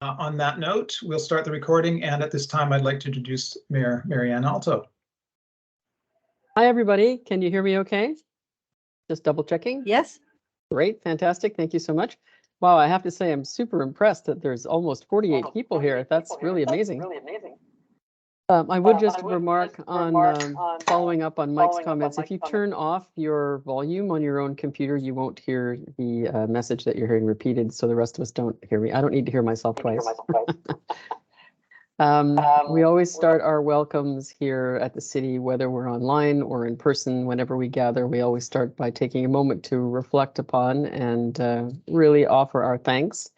On that note, we'll start the recording, and at this time, I'd like to introduce Mayor Marianne Alto. Hi, everybody. Can you hear me okay? Just double checking. Yes. Great, fantastic. Thank you so much. Wow, I have to say I'm super impressed that there's almost 48 people here. That's really amazing. I would just remark on following up on Mike's comments. If you turn off your volume on your own computer, you won't hear the message that you're hearing repeated, so the rest of us don't hear me. I don't need to hear myself twice. We always start our welcomes here at the city, whether we're online or in person. Whenever we gather, we always start by taking a moment to reflect upon and really offer our thanks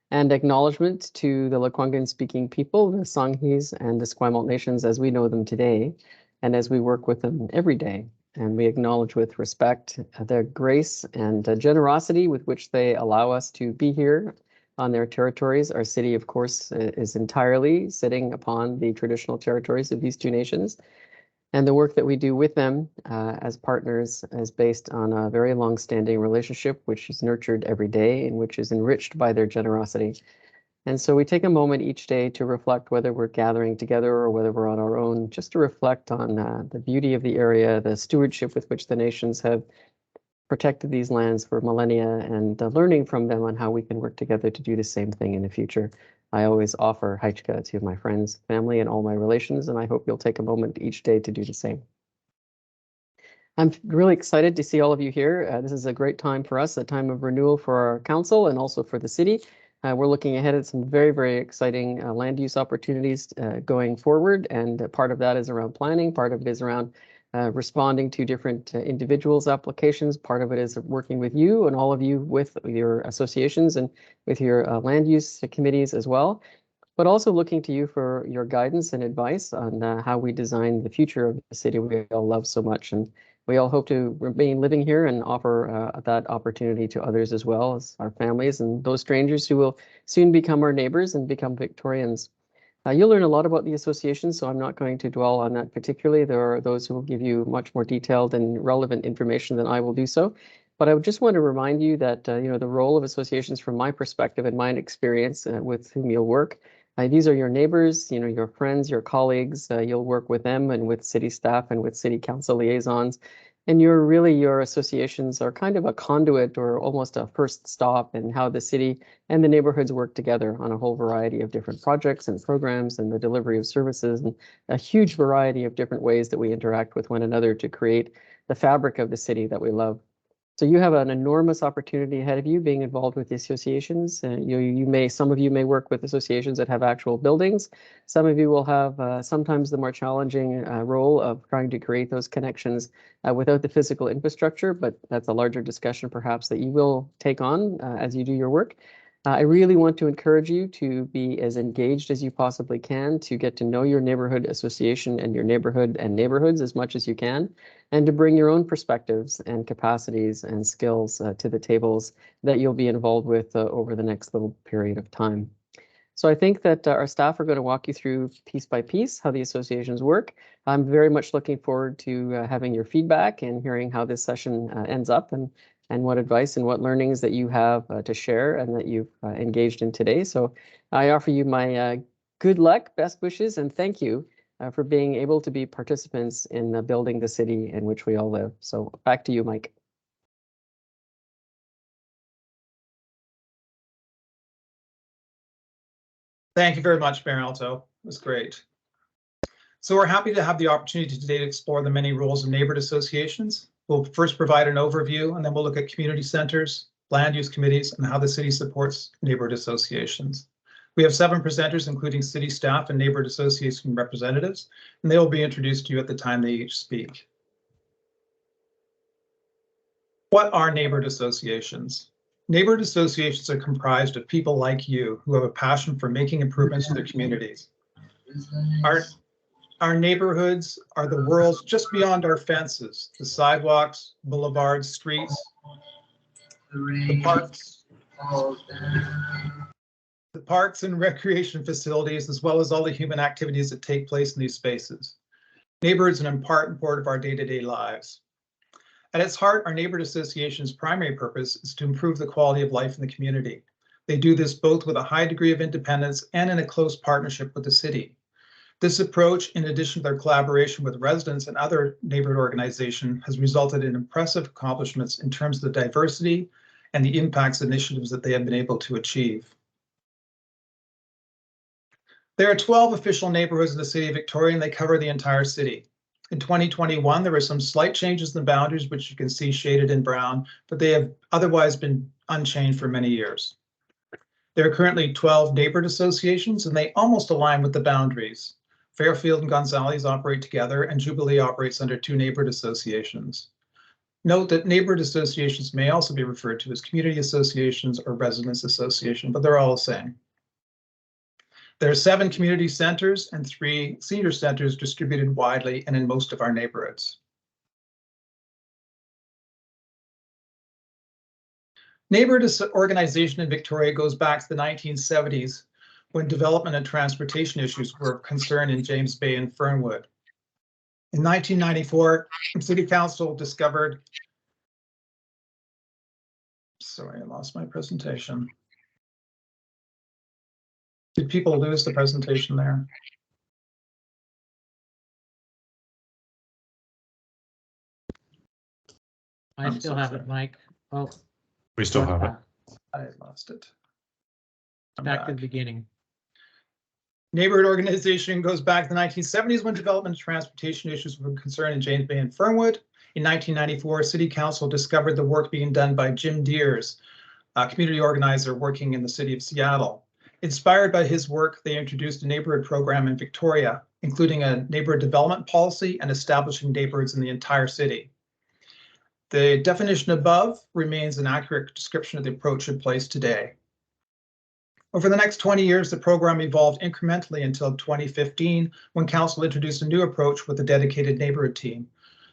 and acknowledgement to the Lekwungen speaking people, the Songhees and the Esquimalt nations as we know them today, and as we work with them every day. And we acknowledge with respect their grace and generosity with which they allow us to be here on their territories. Our city, of course, is entirely sitting upon the traditional territories of these two nations. And the work that we do with them as partners is based on a very long-standing relationship, which is nurtured every day and which is enriched by their generosity. And so we take a moment each day to reflect whether we're gathering together or whether we're on our own, just to reflect on the beauty of the area, the stewardship with which the nations have protected these lands for millennia, and learning from them on how we can work together to do the same thing in the future. I always offer Haichka to my friends, family, and all my relations, and I hope you'll take a moment each day to do the same. I'm really excited to see all of you here. This is a great time for us, a time of renewal for our council and also for the city. We're looking ahead at some very, very exciting land use opportunities going forward, and part of that is around planning, part of it is around responding to different individuals' applications. Part of it is working with you and all of you with your associations and with your land use committees as well, but also looking to you for your guidance and advice on how we design the future of the city we all love so much. And we all hope to remain living here and offer that opportunity to others as well as our families and those strangers who will soon become our neighbors and become Victorians. You'll learn a lot about the association, so I'm not going to dwell on that particularly. There are those who will give you much more detailed and relevant information than I will do so. But I would just want to remind you that the role of associations from my perspective and my experience with whom you'll work, these are your neighbors, your friends, your colleagues. You'll work with them and with city staff and with city council liaisons. And your associations are kind of a conduit or almost a first stop in how the city and the neighborhoods work together on a whole variety of different projects and programs and the delivery of services and a huge variety of different ways that we interact with one another to create the fabric of the city that we love. So you have an enormous opportunity ahead of you being involved with the associations. Some of you may work with associations that have actual buildings. Some of you will have sometimes the more challenging role of trying to create those connections without the physical infrastructure, but that's a larger discussion perhaps that you will take on as you do your work. I really want to encourage you to be as engaged as you possibly can, to get to know your neighborhood association and your neighborhood and neighborhoods as much as you can, and to bring your own perspectives and capacities and skills to the tables that you'll be involved with over the next little period of time. So I think that our staff are going to walk you through piece by piece how the associations work. I'm very much looking forward to having your feedback and hearing how this session ends up and what advice and what learnings that you have to share and that you've engaged in today. So I offer you my good luck, best wishes, and thank you for being able to be participants in building the city in which we all live. So back to you, Mike. Thank you very much, Mayor Alto. It was great. So we're happy to have the opportunity today to explore the many roles of neighborhood associations. We'll first provide an overview, and then we'll look at community centers, land use committees, and how the city supports neighborhood associations. We have 7 presenters, including city staff and neighborhood association representatives, and they will be introduced to you at the time they each speak. What are neighborhood associations? Neighborhood associations are comprised of people like you who have a passion for making improvements to their communities. Our neighborhoods are the worlds just beyond our fences, the sidewalks, boulevards, streets, the parks and recreation facilities, as well as all the human activities that take place in these spaces. Neighborhoods are an important part of our day-to-day lives. At its heart, our neighborhood association's primary purpose is to improve the quality of life in the community. They do this both with a high degree of independence and in a close partnership with the city. This approach, in addition to their collaboration with residents and other neighborhood organizations, has resulted in impressive accomplishments in terms of the diversity and the impacts initiatives that they have been able to achieve. There are 12 official neighborhoods in the city of Victoria, and they cover the entire city. In 2021, there were some slight changes in the boundaries, which you can see shaded in brown, but they have otherwise been unchanged for many years. There are currently 12 neighborhood associations, and they almost align with the boundaries. Fairfield and Gonzales operate together, and Jubilee operates under 2 neighborhood associations. Note that neighborhood associations may also be referred to as community associations or residence association, but they're all the same. There are 7 community centers and 3 senior centers distributed widely and in most of our neighborhoods. Neighborhood organization in Victoria goes back to the 1970s when development and transportation issues were a concern in James Bay and Fernwood. In 1994, City Council discovered, sorry, I lost my presentation. Did people lose the presentation there? I still have it, Mike. Oh, We still have it. I lost it. I'm back to the beginning. Neighborhood organization goes back to the 1970s when development and transportation issues were a concern in James Bay and Fernwood. In 1994, City Council discovered the work being done by Jim Deers, a community organizer working in the city of Seattle. Inspired by his work, they introduced a neighborhood program in Victoria, including a neighborhood development policy and establishing neighborhoods in the entire city. The definition above remains an accurate description of the approach in place today. Over the next 20 years, the program evolved incrementally until 2015, when Council introduced a new approach with a dedicated neighborhood team.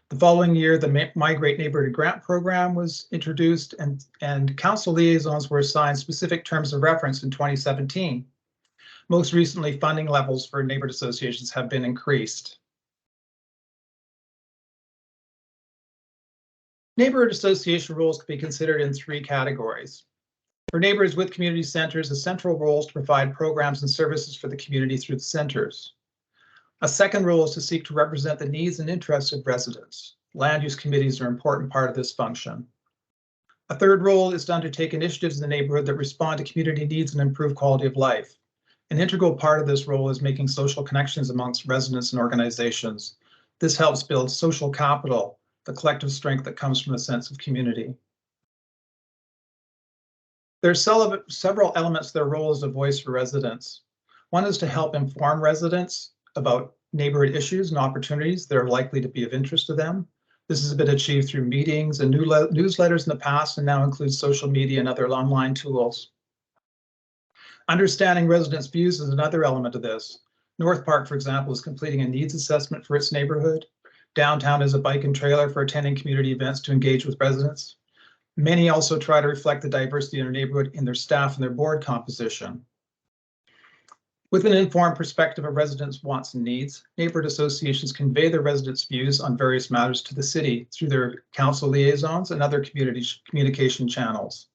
The following year, the Migrate Neighborhood Grant Program was introduced, and Council liaisons were assigned specific terms of reference in 2017. Most recently, funding levels for neighborhood associations have been increased. Neighborhood association roles can be considered in 3 categories. For neighborhoods with community centers, the central role is to provide programs and services for the community through the centers. A second role is to seek to represent the needs and interests of residents. Land use committees are an important part of this function. A third role is to undertake initiatives in the neighborhood that respond to community needs and improve quality of life. An integral part of this role is making social connections amongst residents and organizations. This helps build social capital, the collective strength that comes from a sense of community. There are several elements to their role as a voice for residents. One is to help inform residents about neighborhood issues and opportunities that are likely to be of interest to them. This has been achieved through meetings and newsletters in the past, and now includes social media and other online tools. Understanding residents' views is another element of this. North Park, for example, is completing a needs assessment for its neighborhood. Downtown is a bike and trailer for attending community events to engage with residents. Many also try to reflect the diversity in their neighborhood in their staff and their board composition. With an informed perspective of residents' wants and needs, neighborhood associations convey their residents' views on various matters to the city through their council liaisons and other community communication channels.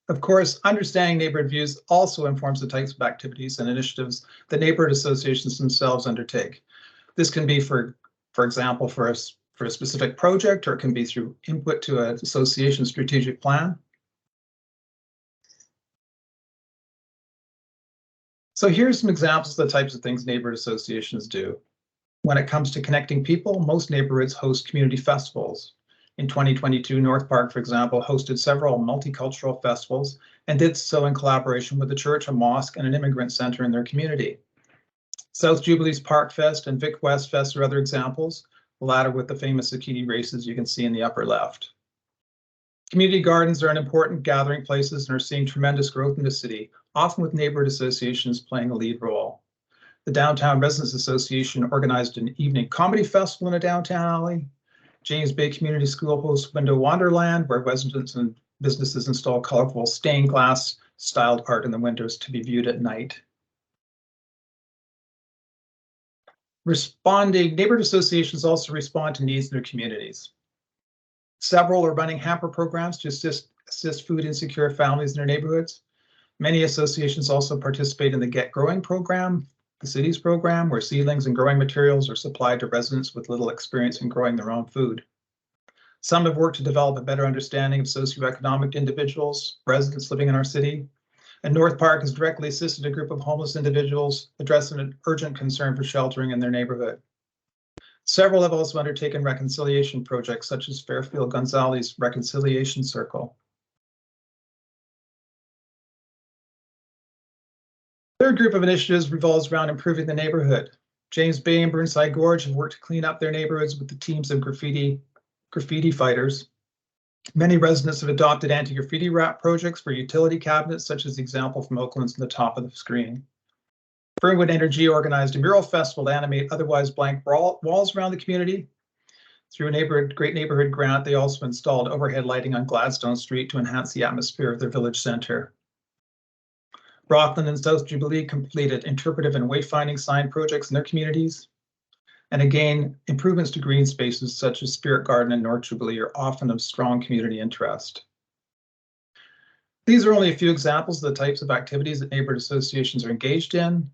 Of course, understanding neighborhood views also informs the types of activities and initiatives that neighborhood associations themselves undertake. This can be, for example, for a specific project, or it can be through input to an association strategic plan. So here's some examples of the types of things neighborhood associations do. When it comes to connecting people, most neighborhoods host community festivals. In 2022, North Park, for example, hosted several multicultural festivals and did so in collaboration with a church, a mosque, and an immigrant center in their community. South Jubilee's Park Fest and Vic West Fest are other examples, the latter with the famous zucchini races you can see in the upper left. Community gardens are an important gathering places and are seeing tremendous growth in the city, often with neighborhood associations playing a lead role. The Downtown Residents Association organized an evening comedy festival in a downtown alley. James Bay Community School hosts Window Wonderland, where residents and businesses install colorful stained glass styled art in the windows to be viewed at night. Neighborhood associations also respond to needs in their communities. Several are running hamper programs to assist food insecure families in their neighborhoods. Many associations also participate in the Get Growing program, the city's program, where seedlings and growing materials are supplied to residents with little experience in growing their own food. Some have worked to develop a better understanding of socioeconomic individuals, residents living in our city. And North Park has directly assisted a group of homeless individuals addressing an urgent concern for sheltering in their neighborhood. Several have also undertaken reconciliation projects, such as Fairfield Gonzalez Reconciliation Circle. Third group of initiatives revolves around improving the neighborhood. James Bay and Burnside Gorge have worked to clean up their neighborhoods with the teams of graffiti fighters. Many residents have adopted anti-graffiti wrap projects for utility cabinets, such as the example from Oakland's on the top of the screen. Fernwood Energy organized a mural festival to animate otherwise blank walls around the community. Through a Great Neighborhood grant, they also installed overhead lighting on Gladstone Street to enhance the atmosphere of their village center. Rockland and South Jubilee completed interpretive and wayfinding sign projects in their communities. And again, improvements to green spaces such as Spirit Garden and North Jubilee are often of strong community interest. These are only a few examples of the types of activities that neighborhood associations are engaged in.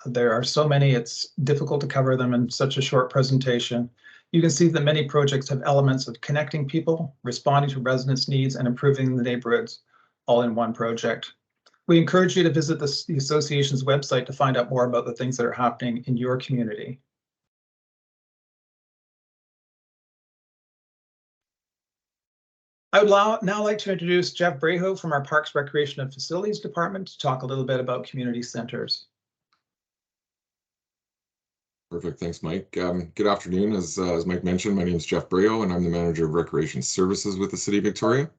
There are so many, it's difficult to cover them in such a short presentation. You can see that many projects have elements of connecting people, responding to residents' needs, and improving the neighborhoods all in one project. We encourage you to visit the association's website to find out more about the things that are happening in your community. I would now like to introduce Jeff Braho from our Parks, Recreation and Facilities Department to talk a little bit about community centers. Perfect, thanks, Mike. Good afternoon. As Mike mentioned, my name is Jeff Braho, and I'm the Manager of Recreation Services with the City of Victoria.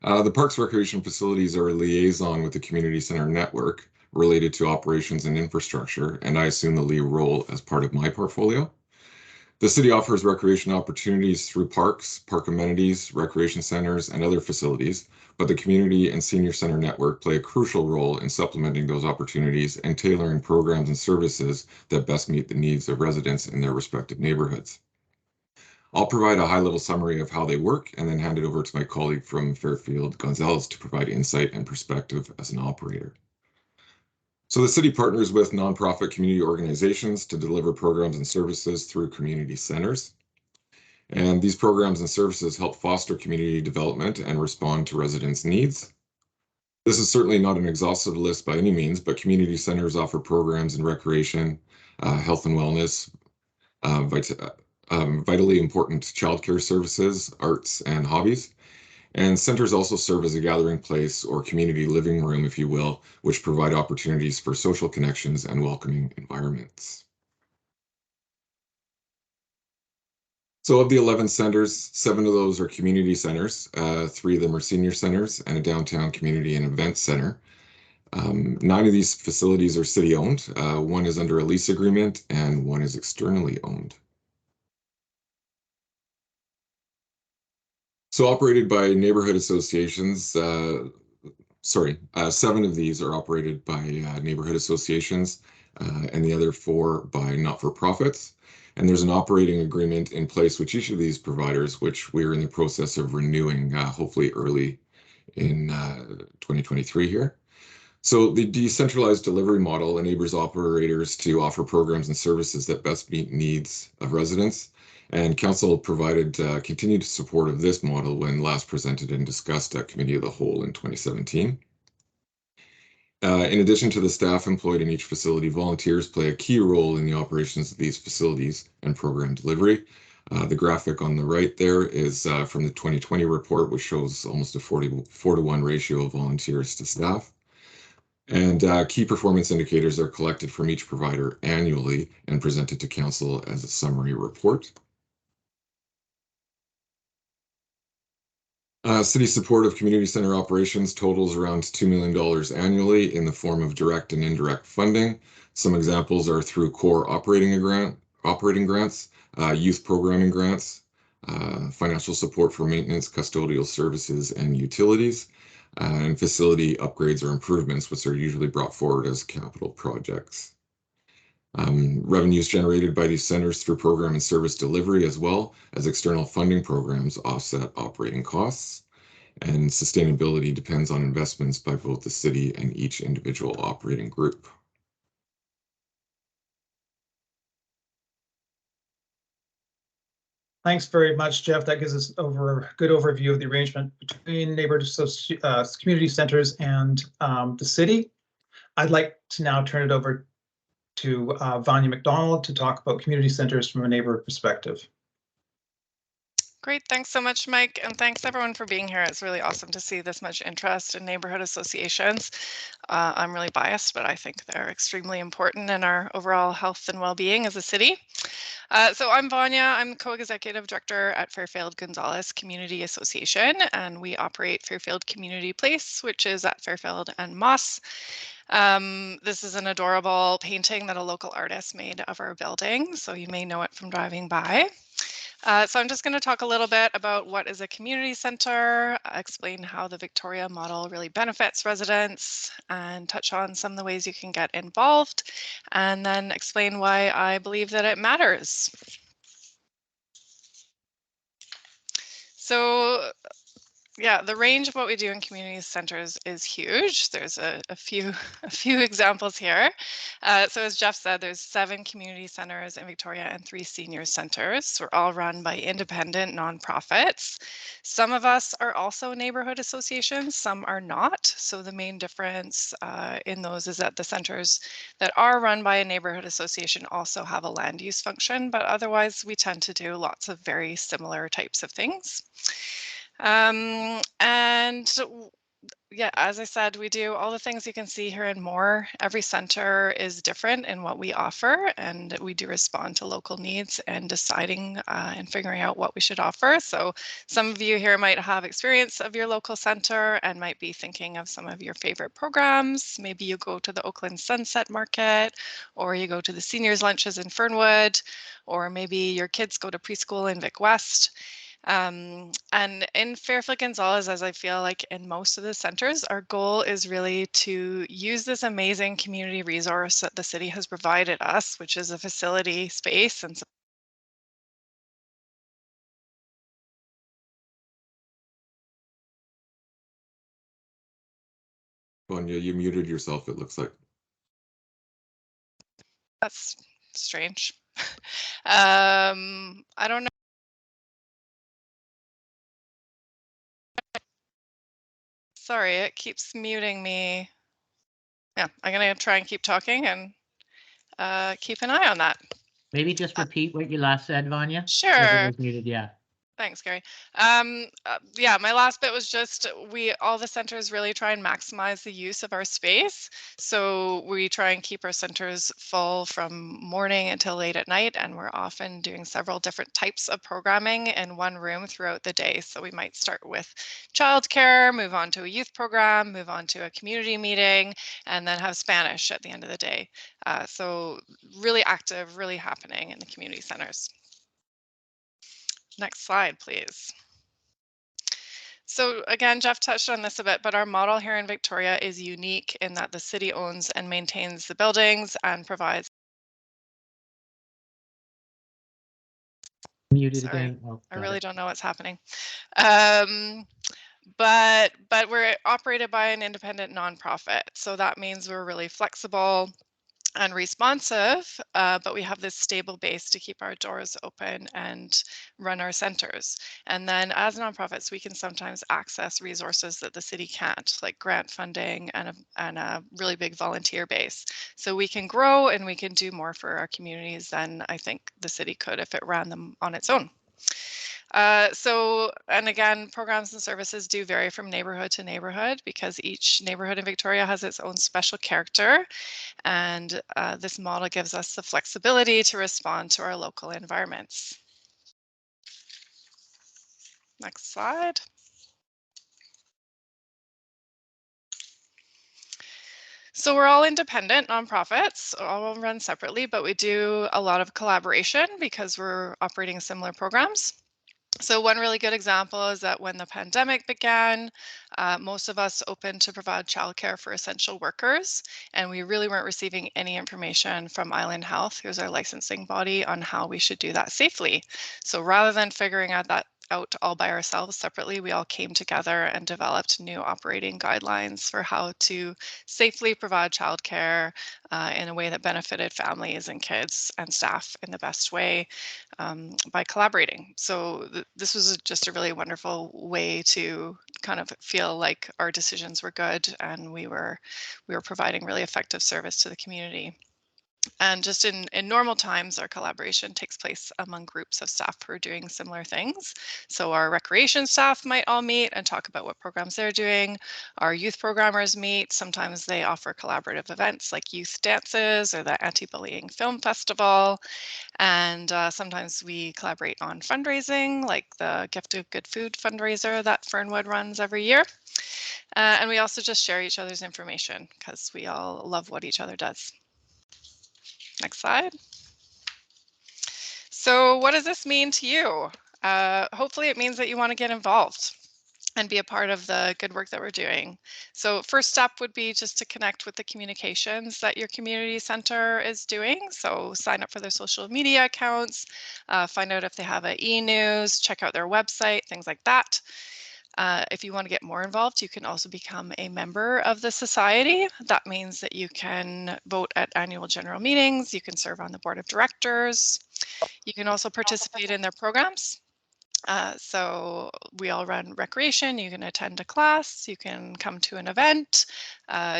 The Parks, Recreation Facilities are a liaison with the Community Center Network related to operations and infrastructure, and I assume the lead role as part of my portfolio. The city offers recreation opportunities through parks, park amenities, recreation centers, and other facilities, but the Community and Senior Center Network play a crucial role in supplementing those opportunities and tailoring programs and services that best meet the needs of residents in their respective neighborhoods. I'll provide a high-level summary of how they work and then hand it over to my colleague from Fairfield Gonzalez to provide insight and perspective as an operator. So the city partners with nonprofit community organizations to deliver programs and services through community centers. And these programs and services help foster community development and respond to residents' needs. This is certainly not an exhaustive list by any means, but community centers offer programs in recreation, health and wellness, vitally important childcare services, arts, and hobbies. And centers also serve as a gathering place or community living room, if you will, which provide opportunities for social connections and welcoming environments. So of the 11 centers, 7 of those are community centers. 3 of them are senior centers and a downtown community and event center. 9 of these facilities are city-owned. 1 is under a lease agreement and 1 is externally owned. So operated by neighborhood associations, 7 of these are operated by neighborhood associations and the other 4 by not-for-profits. And there's an operating agreement in place with each of these providers, which we're in the process of renewing, hopefully early in 2023 here. So the decentralized delivery model enables operators to offer programs and services that best meet needs of residents. And Council provided continued support of this model when last presented and discussed at Committee of the Whole in 2017. In addition to the staff employed in each facility, volunteers play a key role in the operations of these facilities and program delivery. The graphic on the right there is from the 2020 report, which shows almost a 4-to-1 ratio of volunteers to staff. And key performance indicators are collected from each provider annually and presented to Council as a summary report. City support of community center operations totals around $2 million annually in the form of direct and indirect funding. Some examples are through core operating grants, youth programming grants, financial support for maintenance, custodial services, and utilities, and facility upgrades or improvements, which are usually brought forward as capital projects. Revenues generated by these centers through program and service delivery, as well as external funding programs, offset operating costs. and sustainability depends on investments by both the city and each individual operating group. Thanks very much, Jeff. That gives us a good overview of the arrangement between neighborhood community centers and the city. I'd like to now turn it over to Vanya McDonald to talk about community centers from a neighborhood perspective. Great, thanks so much, Mike, and thanks everyone for being here. It's really awesome to see this much interest in neighborhood associations. I'm really biased, but I think they're extremely important in our overall health and well-being as a city. So I'm Vanya, I'm co-executive director at Fairfield Gonzalez Community Association, and we operate Fairfield Community Place, which is at Fairfield and Moss. This is an adorable painting that a local artist made of our building, so you may know it from driving by. So I'm just going to talk a little bit about what is a community center, explain how the Victoria model really benefits residents, and touch on some of the ways you can get involved, and then explain why I believe that it matters. So yeah, the range of what we do in community centers is huge. There's a few examples here. So as Jeff said, there's 7 community centers in Victoria and 3 senior centers. We're all run by independent nonprofits. Some of us are also neighborhood associations, some are not. So the main difference in those is that the centers that are run by a neighborhood association also have a land use function, but otherwise we tend to do lots of very similar types of things. And yeah, as I said, we do all the things you can see here and more. Every center is different in what we offer, and we do respond to local needs and deciding and figuring out what we should offer. So some of you here might have experience of your local center and might be thinking of some of your favorite programs. Maybe you go to the Oakland Sunset Market, or you go to the seniors lunches in Fernwood, or maybe your kids go to preschool in Vic West. And in Fairfield Gonzalez, as I feel like in most of the centers, our goal is really to use this amazing community resource that the city has provided us, which is a facility space and Vanya, you muted yourself, it looks like. that's strange. I don't know. Sorry, it keeps muting me. Yeah, I'm gonna try and keep talking and keep an eye on that. Maybe just repeat what you last said, Vanya. Sure. Whether it was muted, yeah. Thanks, Gary. Yeah, my last bit was just all the centers really try and maximize the use of our space. So we try and keep our centers full from morning until late at night, and we're often doing several different types of programming in one room throughout the day. So we might start with childcare, move on to a youth program, move on to a community meeting, and then have Spanish at the end of the day. So really active, really happening in the community centers. Next slide, please. So again, Jeff touched on this a bit, but our model here in Victoria is unique in that the city owns and maintains the buildings and provides. Muted Sorry, again. Oh, I got really it. don't know what's happening. But we're operated by an independent nonprofit. So that means we're really flexible and responsive, but we have this stable base to keep our doors open and run our centers. And then as nonprofits, we can sometimes access resources that the city can't, like grant funding and a really big volunteer base. So we can grow and we can do more for our communities than I think the city could if it ran them on its own. And again, programs and services do vary from neighborhood to neighborhood because each neighborhood in Victoria has its own special character. And this model gives us the flexibility to respond to our local environments. Next slide. So we're all independent nonprofits, all run separately, but we do a lot of collaboration because we're operating similar programs. So one really good example is that when the pandemic began, most of us opened to provide childcare for essential workers, and we really weren't receiving any information from Island Health, who's our licensing body, on how we should do that safely. So rather than figuring out that out all by ourselves separately. We all came together and developed new operating guidelines for how to safely provide childcare in a way that benefited families and kids and staff in the best way by collaborating. So this was just a really wonderful way to kind of feel like our decisions were good and we were providing really effective service to the community. And just in normal times, our collaboration takes place among groups of staff who are doing similar things. So our recreation staff might all meet and talk about what programs they're doing. Our youth programmers meet. Sometimes they offer collaborative events like youth dances or the Anti-Bullying Film Festival. And sometimes we collaborate on fundraising, like the Gift of Good Food fundraiser that Fernwood runs every year. And we also just share each other's information because we all love what each other does. Next slide. So what does this mean to you? Hopefully it means that you want to get involved and be a part of the good work that we're doing. So first step would be just to connect with the communications that your community center is doing. So sign up for their social media accounts, find out if they have an e-news, check out their website, things like that. If you want to get more involved, you can also become a member of the society. That means that you can vote at annual general meetings, you can serve on the board of directors, you can also participate in their programs. So we all run recreation, you can attend a class, you can come to an event,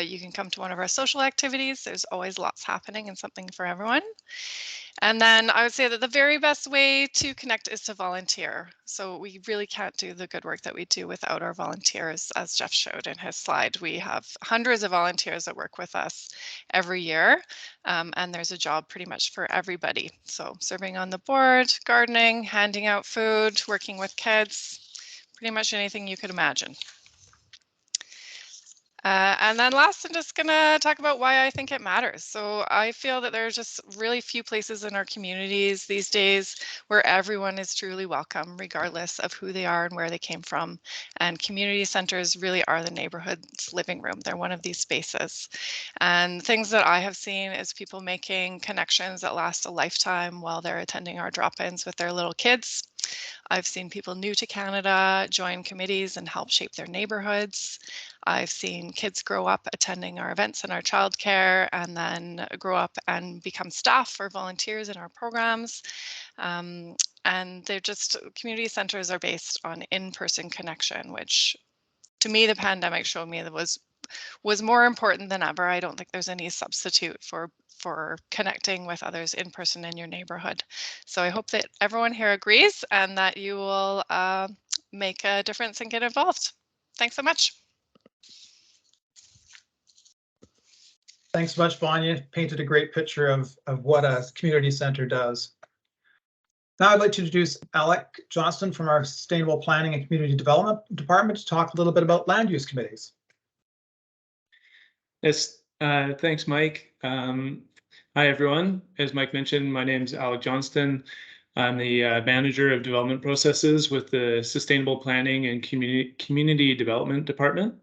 you can come to one of our social activities. There's always lots happening and something for everyone. And then I would say that the very best way to connect is to volunteer. So we really can't do the good work that we do without our volunteers, as Jeff showed in his slide. We have hundreds of volunteers that work with us every year, and there's a job pretty much for everybody. So serving on the board, gardening, handing out food, working with kids, pretty much anything you could imagine. And then last, I'm just gonna talk about why I think it matters. So I feel that there's just really few places in our communities these days where everyone is truly welcome, regardless of who they are and where they came from. And community centers really are the neighborhood's living room. They're one of these spaces. And things that I have seen is people making connections that last a lifetime while they're attending our drop-ins with their little kids. I've seen people new to Canada join committees and help shape their neighborhoods. I've seen kids grow up attending our events and our childcare and then grow up and become staff or volunteers in our programs. And they're just, community centers are based on in-person connection, which to me, the pandemic showed me that was more important than ever. I don't think there's any substitute for connecting with others in person in your neighborhood. So I hope that everyone here agrees and that you will make a difference and get involved. Thanks so much. Thanks so much, Vanya. Painted a great picture of what a community center does. Now I'd like to introduce Alec Johnston from our Sustainable Planning and Community Development Department to talk a little bit about land use committees. Yes, thanks, Mike. Hi, everyone. As Mike mentioned, my name is Alec Johnston. I'm the manager of development processes with the Sustainable Planning and Community Development Department.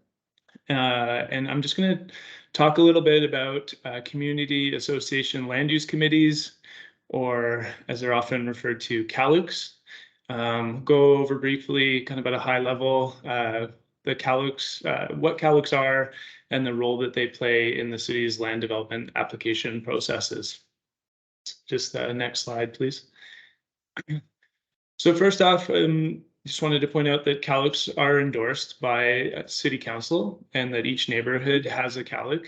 And I'm just going to talk a little bit about community association land use committees, or as they're often referred to, CALUCs. Go over briefly, kind of at a high level, the CALUCs, what CALUCs are, and the role that they play in the city's land development application processes. Just next slide, please. So first off, just wanted to point out that CALUCs are endorsed by City Council and that each neighborhood has a CALUC,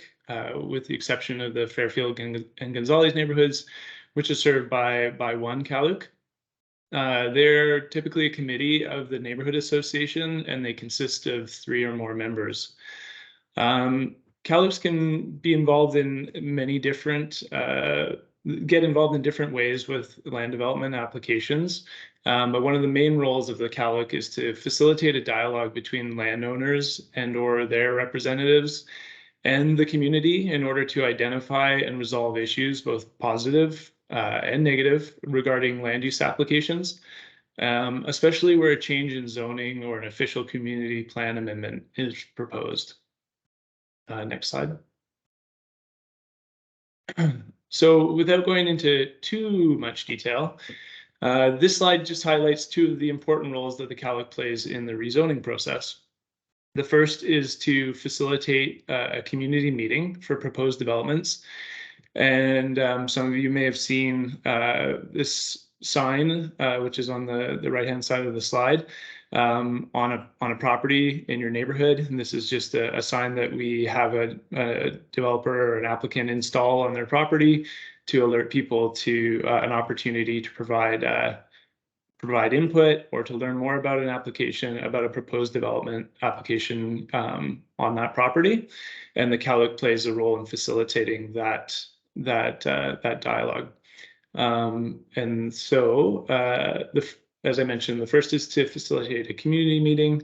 with the exception of the Fairfield and Gonzales neighborhoods, which is served by one CALUC. They're typically a committee of the neighborhood association, and they consist of 3 or more members. CALUCs can be involved in many different, get involved in different ways with land development applications. But one of the main roles of the CALUC is to facilitate a dialogue between landowners and/or their representatives and the community in order to identify and resolve issues, both positive and negative, regarding land use applications, especially where a change in zoning or an official community plan amendment is proposed. Next slide. So without going into too much detail, This slide just highlights two of the important roles that the CALOC plays in the rezoning process. The first is to facilitate a community meeting for proposed developments. And some of you may have seen this sign, which is on the right-hand side of the slide, on a property in your neighborhood. And this is just a sign that we have a developer or an applicant install on their property to alert people to an opportunity to provide input or to learn more about an application, about a proposed development application on that property. And the CALOC plays a role in facilitating that dialogue. And so, as I mentioned, the first is to facilitate a community meeting.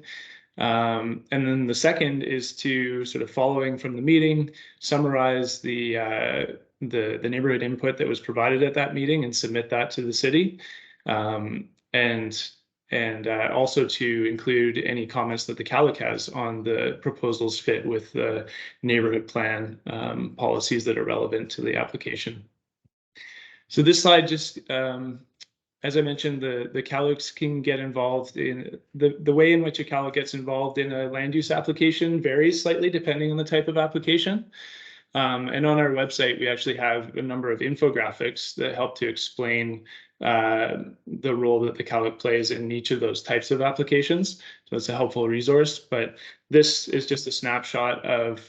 And then the second is to, sort of following from the meeting, summarize the neighborhood input that was provided at that meeting and submit that to the city. And also to include any comments that the CALOC has on the proposals fit with the neighborhood plan policies that are relevant to the application. So this slide just, as I mentioned, the CALOCs can get involved in the way in which a CALOC gets involved in a land use application varies slightly depending on the type of application. And on our website, we actually have a number of infographics that help to explain the role that the CALOC plays in each of those types of applications. So it's a helpful resource, but this is just a snapshot of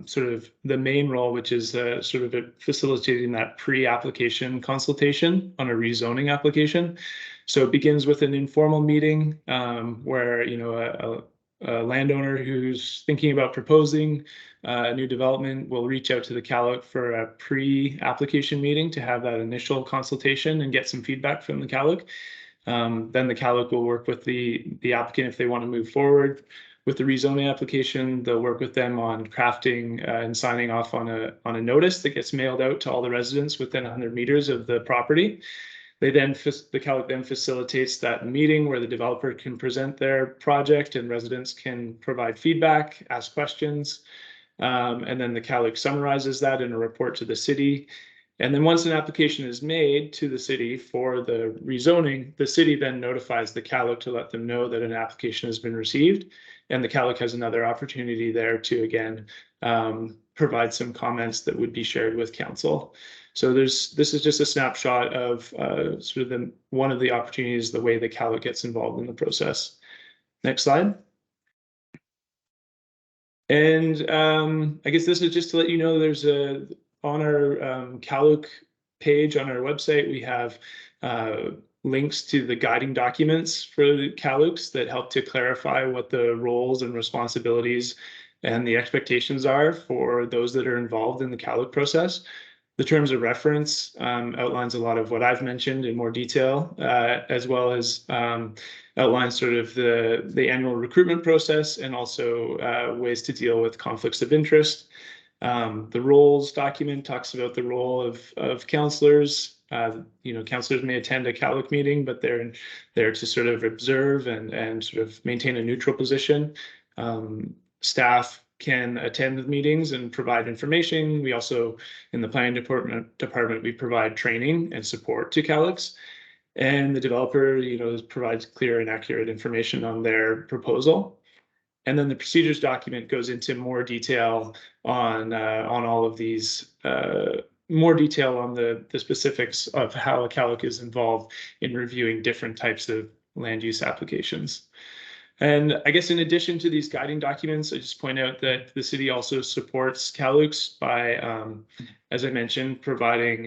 sort of the main role, which is sort of facilitating that pre-application consultation on a rezoning application. So it begins with an informal meeting where, you know, a landowner who's thinking about proposing a new development will reach out to the CALOC for a pre-application meeting to have that initial consultation and get some feedback from the CALOC. Then the CALOC will work with the applicant if they want to move forward with the rezoning application. They'll work with them on crafting and signing off on a notice that gets mailed out to all the residents within 100 meters of the property. The CALOC then facilitates that meeting where the developer can present their project and residents can provide feedback, ask questions. And then the CALOC summarizes that in a report to the city. And then once an application is made to the city for the rezoning, the city then notifies the CALOC to let them know that an application has been received. And the CALOC has another opportunity there to, again, provide some comments that would be shared with council. So this is just a snapshot of sort of one of the opportunities, the way the CALOC gets involved in the process. Next slide. And I guess this is just to let you know, there's on our CALOC page on our website, we have links to the guiding documents for the CALOCs that help to clarify what the roles and responsibilities and the expectations are for those that are involved in the CALOC process. The terms of reference outlines a lot of what I've mentioned in more detail, as well as outlines sort of the annual recruitment process and also ways to deal with conflicts of interest. The roles document talks about the role of councillors. You know, councillors may attend a CALOC meeting, but they're there to sort of observe and sort of maintain a neutral position. Staff can attend the meetings and provide information. We also, in the planning department, we provide training and support to CALOCs. And the developer, you know, provides clear and accurate information on their proposal. And then the procedures document goes into more detail on all of these, more detail on the specifics of how a CALOC is involved in reviewing different types of land use applications. And I guess in addition to these guiding documents, I just point out that the city also supports CALOCs by, as I mentioned, providing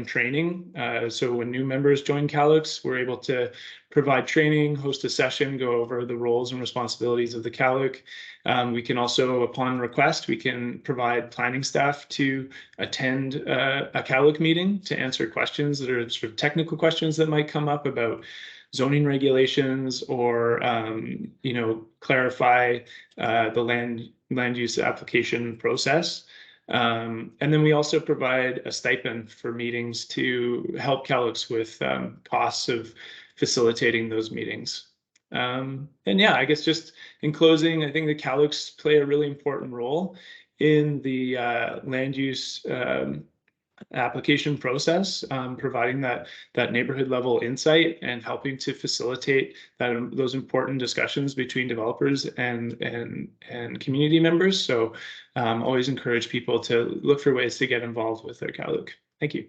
training. So when new members join CALOCs, we're able to provide training, host a session, go over the roles and responsibilities of the CALOC. We can also, upon request, we can provide planning staff to attend a CALOC meeting to answer questions that are sort of technical questions that might come up about zoning regulations or, you know, clarify the land use application process. And then we also provide a stipend for meetings to help CALOCs with costs of facilitating those meetings. And yeah, I guess just in closing, I think the CALOCs play a really important role in the land use application process, providing that neighborhood level insight and helping to facilitate those important discussions between developers and community members. So always encourage people to look for ways to get involved with their CALUC. Thank you.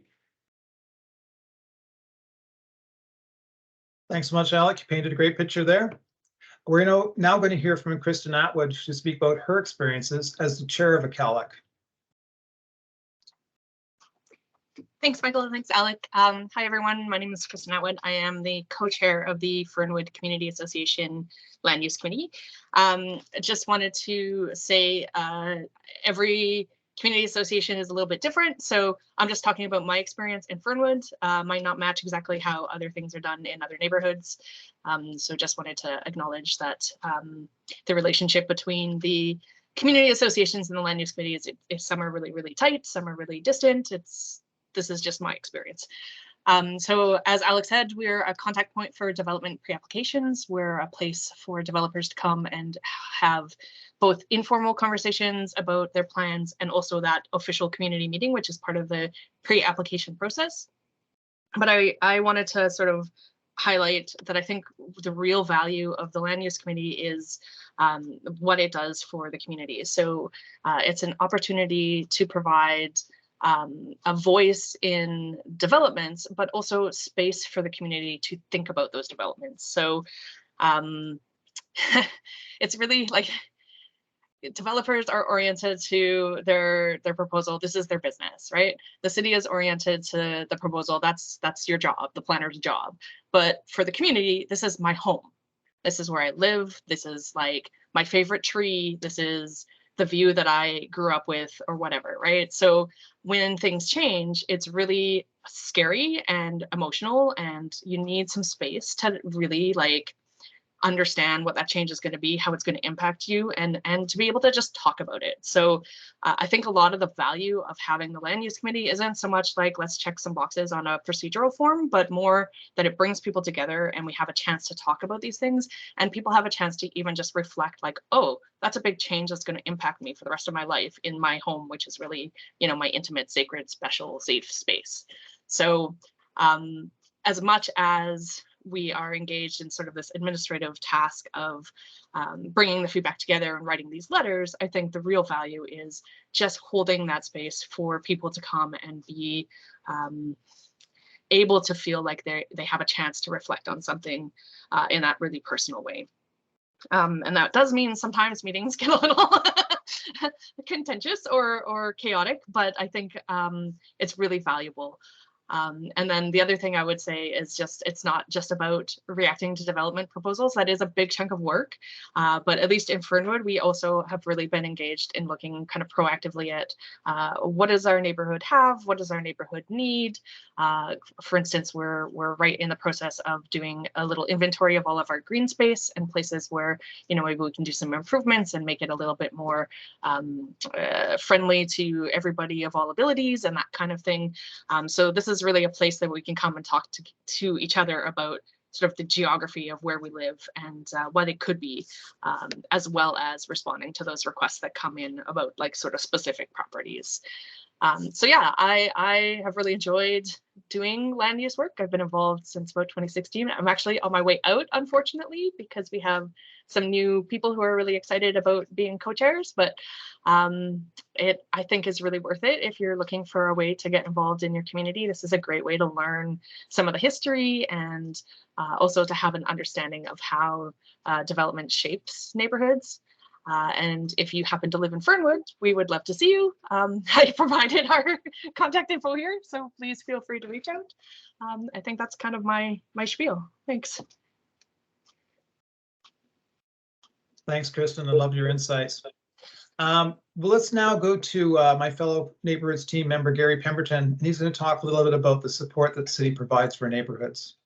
Thanks so much, Alec. You painted a great picture there. We're now going to hear from Kristen Atwood to speak about her experiences as the chair of a CALUC. Thanks, Michael, and thanks, Alec. Hi, everyone. My name is Kristen Atwood. I am the co-chair of the Fernwood Community Association Land Use Committee. I just wanted to say every community association is a little bit different. So I'm just talking about my experience in Fernwood. Might not match exactly how other things are done in other neighborhoods. So just wanted to acknowledge that the relationship between the community associations and the land use committee is some are really, really tight, some are really distant. This is just my experience. So as Alex said, we're a contact point for development pre-applications. We're a place for developers to come and have both informal conversations about their plans and also that official community meeting, which is part of the pre-application process. But I wanted to sort of highlight that I think the real value of the land use committee is what it does for the community. So it's an opportunity to provide a voice in developments, but also space for the community to think about those developments. So it's really like developers are oriented to their proposal. This is their business, right? The city is oriented to the proposal. That's your job, the planner's job. But for the community, this is my home. This is where I live. This is like my favorite tree. This is the view that I grew up with or whatever, right? So when things change, it's really scary and emotional, and you need some space to really like understand what that change is going to be, how it's going to impact you, and to be able to just talk about it. So I think a lot of the value of having the land use committee isn't so much like let's check some boxes on a procedural form, but more that it brings people together and we have a chance to talk about these things, and people have a chance to even just reflect like, oh, that's a big change that's going to impact me for the rest of my life in my home, which is really, you know, my intimate, sacred, special, safe space. So as much as we are engaged in sort of this administrative task of bringing the feedback together and writing these letters, I think the real value is just holding that space for people to come and be able to feel like they have a chance to reflect on something in that really personal way. And that does mean sometimes meetings get a little contentious or chaotic, but I think it's really valuable. And then the other thing I would say is just, it's not just about reacting to development proposals. That is a big chunk of work. But at least in Fernwood, we also have really been engaged in looking kind of proactively at what does our neighborhood have? What does our neighborhood need? For instance, we're right in the process of doing a little inventory of all of our green space and places where, you know, maybe we can do some improvements and make it a little bit more friendly to everybody of all abilities and that kind of thing. So this is really a place that we can come and talk to each other about sort of the geography of where we live and what it could be, as well as responding to those requests that come in about like sort of specific properties. So yeah, I have really enjoyed doing land use work. I've been involved since about 2016. I'm actually on my way out, unfortunately, because we have some new people who are really excited about being co-chairs, but it, I think, is really worth it if you're looking for a way to get involved in your community. This is a great way to learn some of the history and also to have an understanding of how development shapes neighborhoods. And if you happen to live in Fernwood, we would love to see you. I provided our contact info here, so please feel free to reach out. I think that's kind of my spiel. Thanks. Thanks, Kristen. I love your insights. Well, let's now go to my fellow Neighborhoods team member, Gary Pemberton, and he's going to talk a little bit about the support that the city provides for neighborhoods.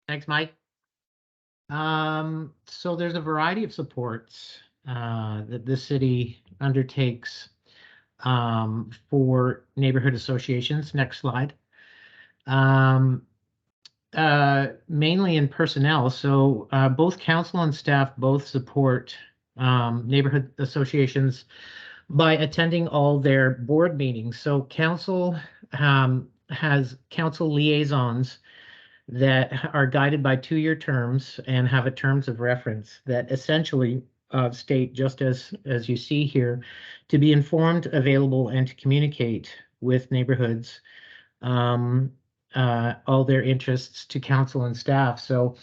Thanks, Mike. So there's a variety of supports that the city undertakes for neighborhood associations. Next slide. Mainly in personnel. So both council and staff both support neighborhood associations by attending all their board meetings. So council has council liaisons that are guided by 2-year terms and have a terms of reference that essentially state, just as you see here, to be informed, available, and to communicate with neighborhoods all their interests to council and staff. So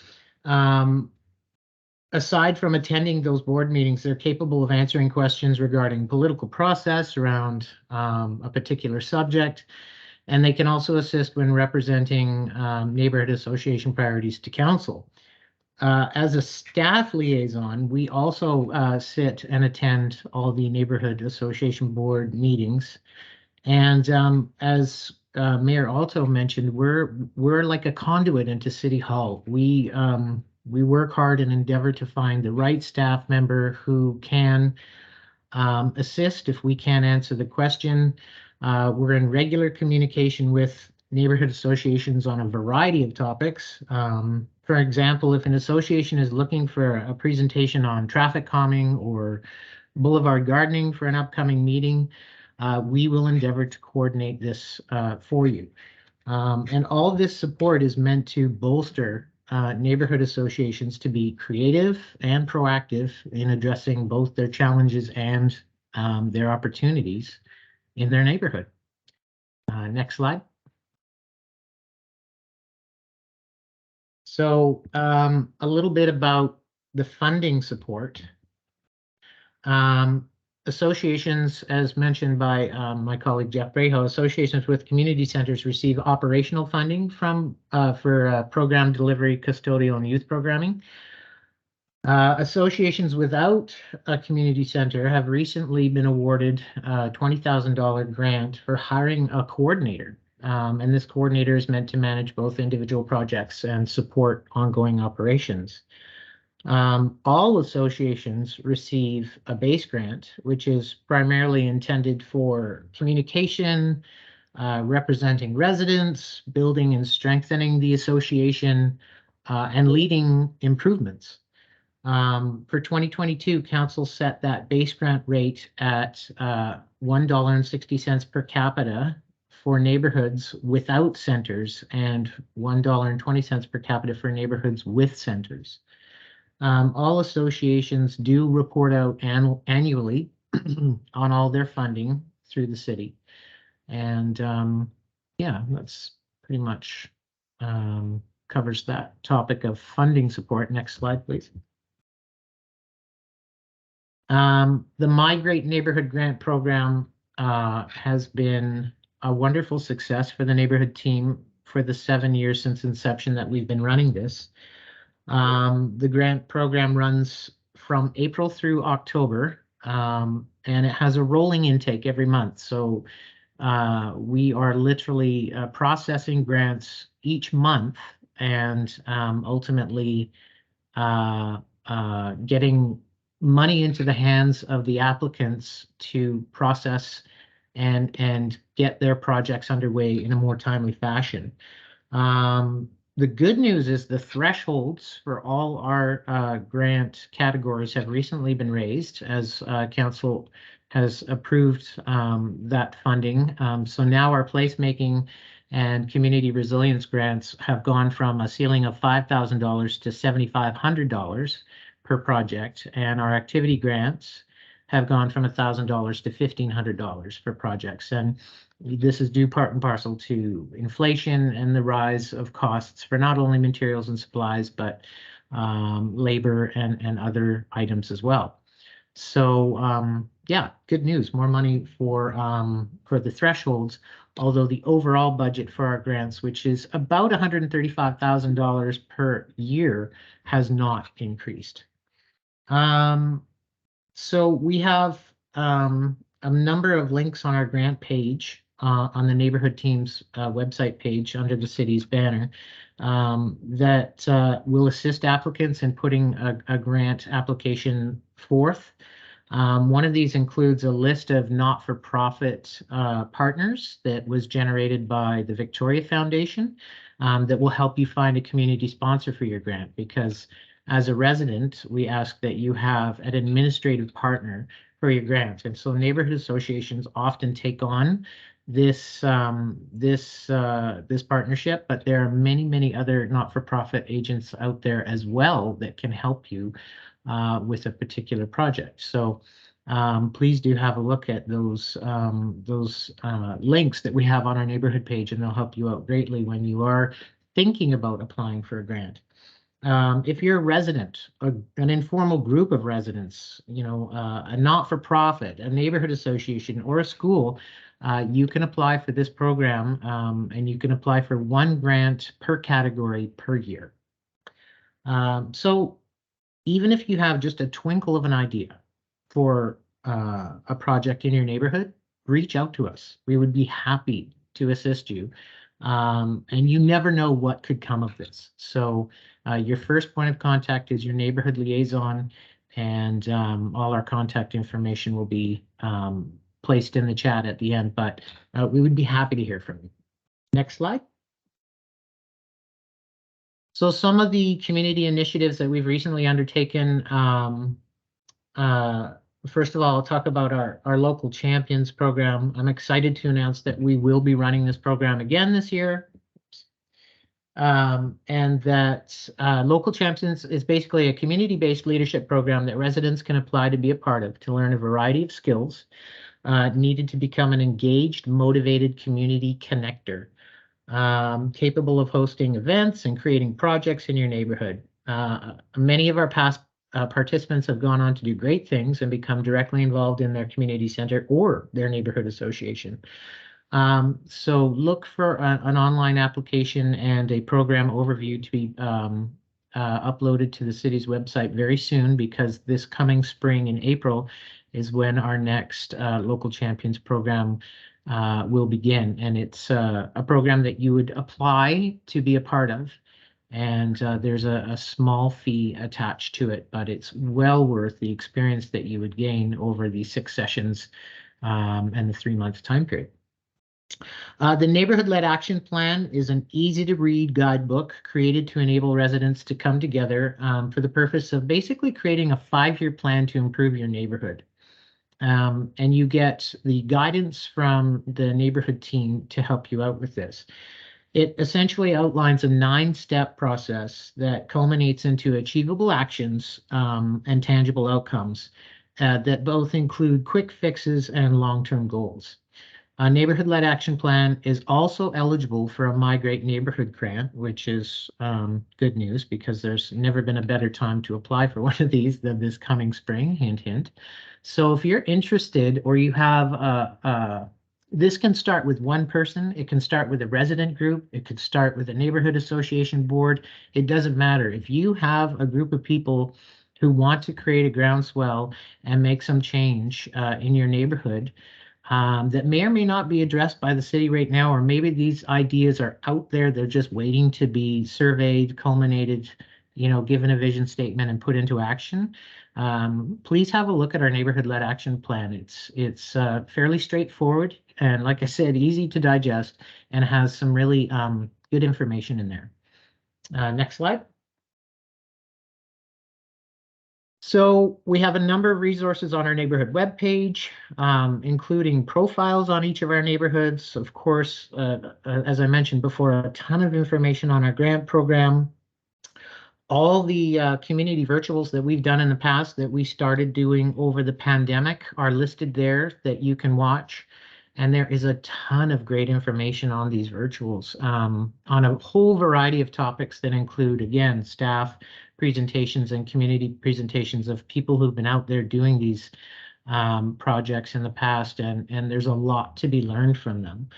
aside from attending those board meetings, they're capable of answering questions regarding political process around a particular subject, and they can also assist when representing neighborhood association priorities to council. As a staff liaison, we also sit and attend all the neighborhood association board meetings. And as Mayor Alto mentioned, we're like a conduit into City Hall. We work hard and endeavor to find the right staff member who can assist if we can't answer the question. We're in regular communication with neighborhood associations on a variety of topics. For example, if an association is looking for a presentation on traffic calming or boulevard gardening for an upcoming meeting, we will endeavor to coordinate this for you. And all of this support is meant to bolster neighborhood associations to be creative and proactive in addressing both their challenges and their opportunities in their neighborhood. Next slide. So a little bit about the funding support. Associations, as mentioned by my colleague Jeff Brejo, associations with community centers receive operational funding from for program delivery, custodial, and youth programming. Associations without a community center have recently been awarded a $20,000 grant for hiring a coordinator. And this coordinator is meant to manage both individual projects and support ongoing operations. All associations receive a base grant, which is primarily intended for communication, representing residents, building and strengthening the association, and leading improvements. For 2022, council set that base grant rate at $1.60 per capita for neighborhoods without centers and $1.20 per capita for neighborhoods with centers. All associations do report out annually on all their funding through the city. And yeah, that's pretty much covers that topic of funding support. Next slide, please. The Migrate Neighborhood Grant Program has been a wonderful success for the neighborhood team for the 7 years since inception that we've been running this. The grant program runs from April through October, and it has a rolling intake every month. So we are literally processing grants each month and ultimately getting money into the hands of the applicants to process and get their projects underway in a more timely fashion. The good news is the thresholds for all our grant categories have recently been raised as council has approved that funding. So now our placemaking and community resilience grants have gone from a ceiling of $5,000 to $7,500 per project, and our activity grants have gone from $1,000 to $1,500 for projects. And this is due part and parcel to inflation and the rise of costs for not only materials and supplies, but labor and other items as well. So yeah, good news, more money for the thresholds, although the overall budget for our grants, which is about $135,000 per year, has not increased. So we have a number of links on our grant page on the neighborhood team's website page under the city's banner that will assist applicants in putting a grant application forth. One of these includes a list of not-for-profit partners that was generated by the Victoria Foundation that will help you find a community sponsor for your grant, because as a resident, we ask that you have an administrative partner for your grant. And so neighborhood associations often take on this partnership, but there are many other not-for-profit agents out there as well that can help you with a particular project. So please do have a look at those links that we have on our neighborhood page, and they'll help you out greatly when you are thinking about applying for a grant. If you're a resident, an informal group of residents, a not-for-profit, a neighborhood association, or a school, you can apply for this program, and you can apply for 1 grant per category per year. So even if you have just a twinkle of an idea for a project in your neighborhood, reach out to us. We would be happy to assist you. And you never know what could come of this. So your first point of contact is your neighborhood liaison, and all our contact information will be placed in the chat at the end, but we would be happy to hear from you. Next slide. So some of the community initiatives that we've recently undertaken, first of all, I'll talk about our local champions program. I'm excited to announce that we will be running this program again this year. And that local champions is basically a community-based leadership program that residents can apply to be a part of to learn a variety of skills needed to become an engaged, motivated community connector, capable of hosting events and creating projects in your neighborhood. Many of our past participants have gone on to do great things and become directly involved in their community center or their neighborhood association. So look for an online application and a program overview to be uploaded to the city's website very soon, because this coming spring in April is when our next local champions program will begin. And it's a program that you would apply to be a part of. And there's a small fee attached to it, but it's well worth the experience that you would gain over the 6 sessions and the 3-month time period. The Neighborhood-Led Action Plan is an easy-to-read guidebook created to enable residents to come together for the purpose of basically creating a 5-year plan to improve your neighborhood. And you get the guidance from the neighborhood team to help you out with this. It essentially outlines a 9-step process that culminates into achievable actions and tangible outcomes that both include quick fixes and long-term goals. A Neighborhood-Led Action Plan is also eligible for a Migrate Neighborhood Grant, which is good news, because there's never been a better time to apply for one of these than this coming spring, hint, hint. So if you're interested, or you have this can start with one person, it can start with a resident group, it could start with a neighborhood association board, it doesn't matter. If you have a group of people who want to create a groundswell and make some change in your neighborhood, that may or may not be addressed by the city right now, or maybe these ideas are out there, they're just waiting to be surveyed, culminated, given a vision statement and put into action. Please have a look at our Neighborhood-Led Action Plan. It's fairly straightforward, and like I said, easy to digest, and has some really good information in there. Next slide. So we have a number of resources on our neighborhood webpage, including profiles on each of our neighborhoods. Of course, as I mentioned before, a ton of information on our grant program. All the community virtuals that we've done in the past that we started doing over the pandemic are listed there that you can watch. And there is a ton of great information on these virtuals on a whole variety of topics that include, again, staff presentations and community presentations of people who've been out there doing these projects in the past. And there's a lot to be learned from them.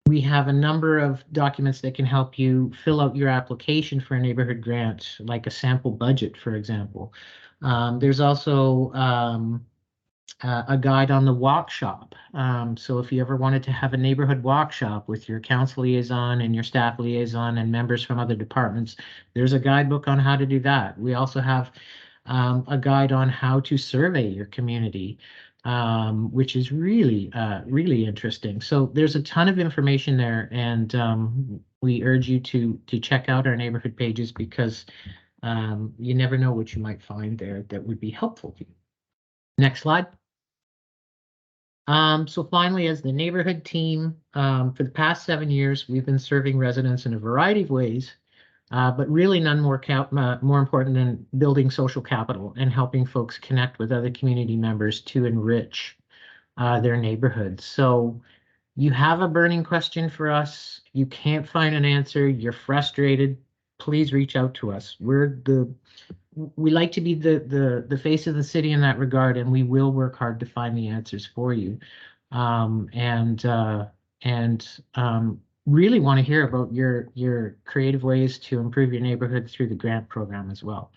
We have a number of documents that can help you fill out your application for a neighborhood grant, like a sample budget, for example. There's also a guide on the walk shop. So if you ever wanted to have a neighborhood walk shop with your council liaison and your staff liaison and members from other departments, there's a guidebook on how to do that. We also have a guide on how to survey your community, which is really, really interesting. So there's a ton of information there, and we urge you to check out our neighborhood pages, because You never know what you might find there that would be helpful to you. Next slide. So finally, as the neighborhood team, for the past 7 years, we've been serving residents in a variety of ways, but really none more important than building social capital and helping folks connect with other community members to enrich their neighborhoods. So you have a burning question for us, you can't find an answer, you're frustrated, please reach out to us. We like to be the face of the city in that regard, and we will work hard to find the answers for you. Really want to hear about your creative ways to improve your neighborhood through the grant program as well.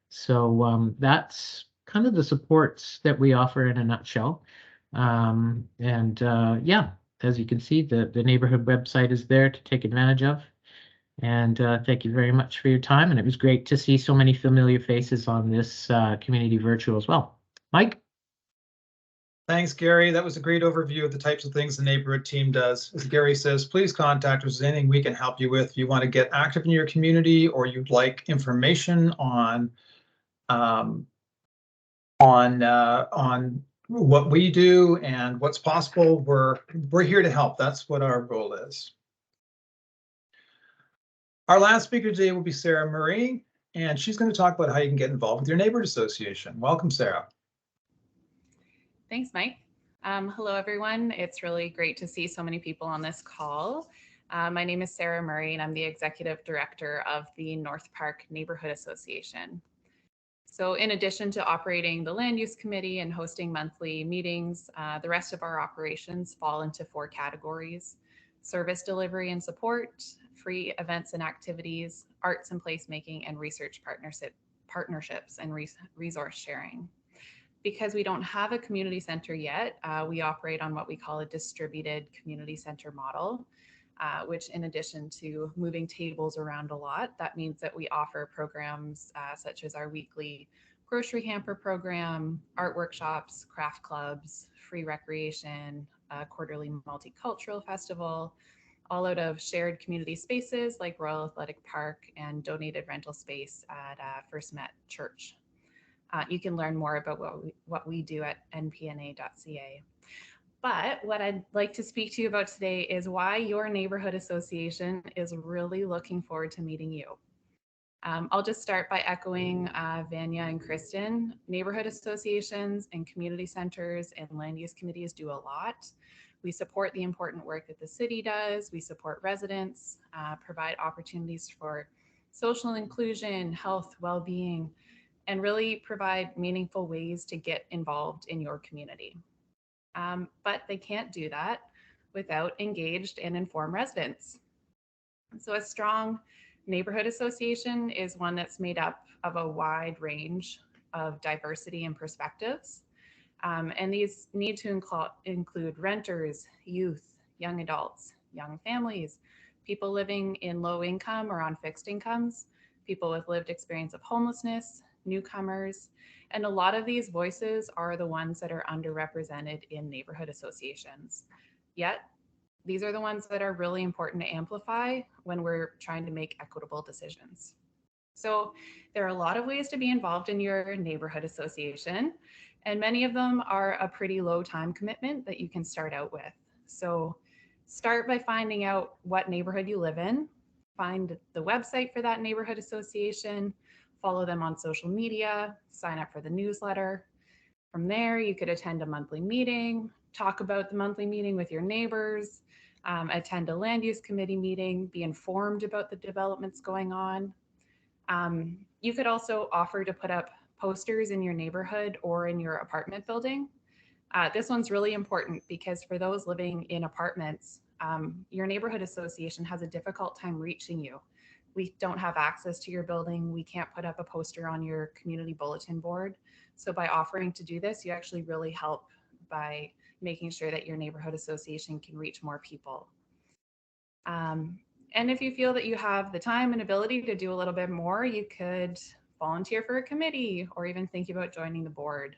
So that's kind of the supports that we offer in a nutshell. Yeah, as you can see, the neighborhood website is there to take advantage of. And thank you very much for your time. And it was great to see so many familiar faces on this community virtual as well. Mike? Thanks, Gary. That was a great overview of the types of things the neighborhood team does. As Gary says, please contact us with anything we can help you with. If you want to get active in your community or you'd like information on what we do and what's possible, we're here to help. That's what our goal is. Our last speaker today will be Sarah Murray, and she's going to talk about how you can get involved with your neighborhood association. Welcome, Sarah. Thanks, Mike. Hello, everyone. It's really great to see so many people on this call. My name is Sarah Murray, and I'm the Executive Director of the North Park Neighborhood Association. So in addition to operating the Land Use Committee and hosting monthly meetings, the rest of our operations fall into 4 categories: service delivery and support, free events and activities, arts and placemaking, and research partnerships and resource sharing. Because we don't have a community center yet, we operate on what we call a distributed community center model, which in addition to moving tables around a lot, that means that we offer programs such as our weekly grocery hamper program, art workshops, craft clubs, free recreation, quarterly multicultural festival, all out of shared community spaces like Royal Athletic Park and donated rental space at First Met Church. You can learn more about what we do at npna.ca. But what I'd like to speak to you about today is why your neighborhood association is really looking forward to meeting you. I'll just start by echoing Vanya and Kristen. Neighborhood associations and community centers and land use committees do a lot. We support the important work that the city does. We support residents, provide opportunities for social inclusion, health, well-being, and really provide meaningful ways to get involved in your community. But they can't do that without engaged and informed residents. So a strong neighborhood association is one that's made up of a wide range of diversity and perspectives. And these need to include renters, youth, young adults, young families, people living in low income or on fixed incomes, people with lived experience of homelessness, newcomers, and a lot of these voices are the ones that are underrepresented in neighborhood associations. Yet, these are the ones that are really important to amplify when we're trying to make equitable decisions. So there are a lot of ways to be involved in your neighborhood association, and many of them are a pretty low time commitment that you can start out with. So start by finding out what neighborhood you live in, find the website for that neighborhood association, follow them on social media, sign up for the newsletter. From there, you could attend a monthly meeting, talk about the monthly meeting with your neighbors, attend a land use committee meeting, be informed about the developments going on. You could also offer to put up posters in your neighborhood or in your apartment building. This one's really important because for those living in apartments, your neighborhood association has a difficult time reaching you. We don't have access to your building. We can't put up a poster on your community bulletin board. So by offering to do this, you actually really help by making sure that your neighborhood association can reach more people. And if you feel that you have the time and ability to do a little bit more, you could volunteer for a committee or even think about joining the board.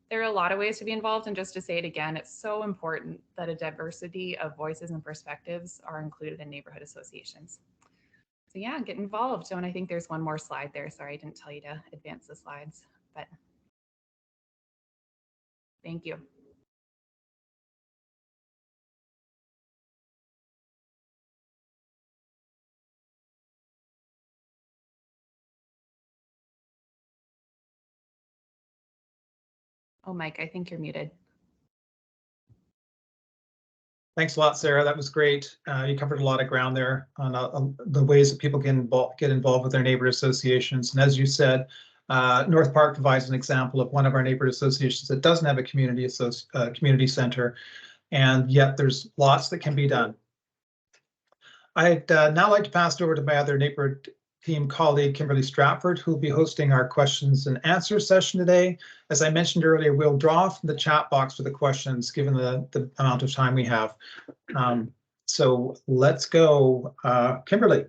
There are a lot of ways to be involved, and just to say it again, it's so important that a diversity of voices and perspectives are included in neighborhood associations. So yeah, get involved. Oh, and I think there's one more slide there. Sorry, I didn't tell you to advance the slides, but thank you. Oh, Mike, I think you're muted. Thanks a lot, Sarah. That was great. You covered a lot of ground there on the ways that people can get involved with their neighborhood associations. And as you said, North Park provides an example of one of our neighborhood associations that doesn't have a community center, and yet there's lots that can be done. I'd now like to pass it over to my other neighborhood team colleague, Kimberly Stratford, who will be hosting our questions and answers session today. As I mentioned earlier, we'll draw from the chat box for the questions, given the amount of time we have. So let's go, Kimberly.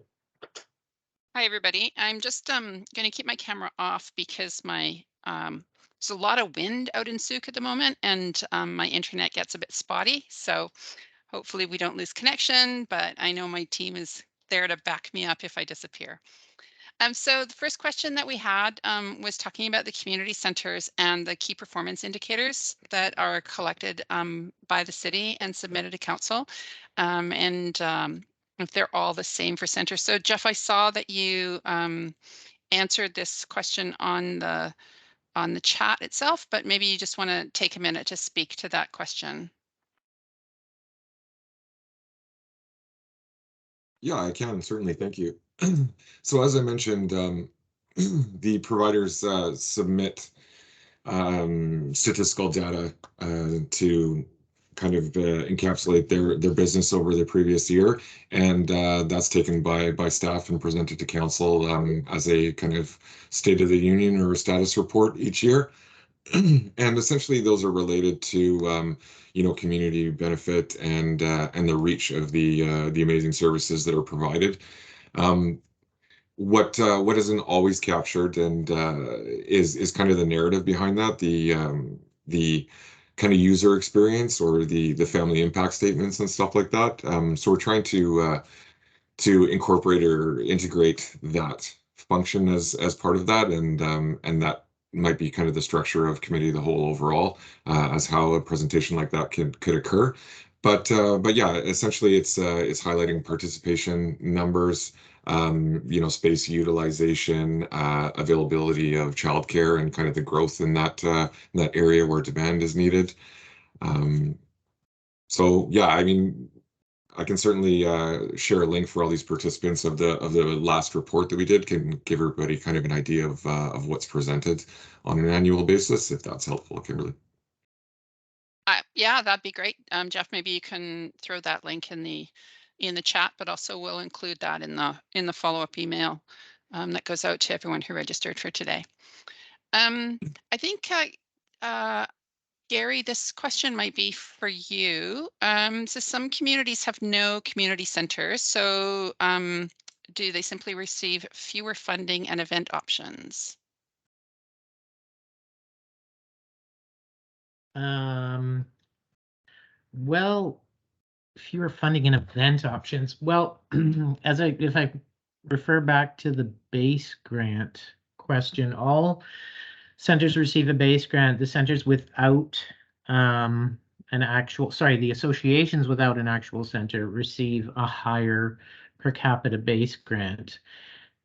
Hi, everybody. I'm just going to keep my camera off because my there's a lot of wind out in Souk at the moment, and my internet gets a bit spotty. So hopefully we don't lose connection, but I know my team is there to back me up if I disappear. So the first question that we had was talking about the community centers and the key performance indicators that are collected by the city and submitted to council, and if they're all the same for centers. So Jeff, I saw that you answered this question on the chat itself, but maybe you just want to take a minute to speak to that question. Yeah, I can, certainly. Thank you. So as I mentioned, the providers submit statistical data to kind of encapsulate their business over the previous year, and that's taken by staff and presented to council as a kind of state of the union or a status report each year. And essentially those are related to community benefit and the reach of the amazing services that are provided. What isn't always captured and is kind of the narrative behind that, the kind of user experience or the family impact statements and stuff like that. So we're trying to incorporate or integrate that function as part of that, and that might be kind of the structure of committee of the whole overall, as how a presentation like that could occur. But yeah, essentially it's highlighting participation numbers, space utilization, availability of childcare, and kind of the growth in that area where demand is needed. So yeah, I mean, I can certainly share a link for all these participants of the last report that we did, can give everybody kind of an idea of what's presented on an annual basis, if that's helpful, Kimberly. Yeah, that'd be great. Jeff, maybe you can throw that link in the chat, but also we'll include that in the follow-up email that goes out to everyone who registered for today. I think Gary, this question might be for you. So some communities have no community centers. So do they simply receive fewer funding and event options? Well, fewer funding and event options. Well, if I refer back to the base grant question, all centers receive a base grant. The centers without the associations without an actual center receive a higher per capita base grant.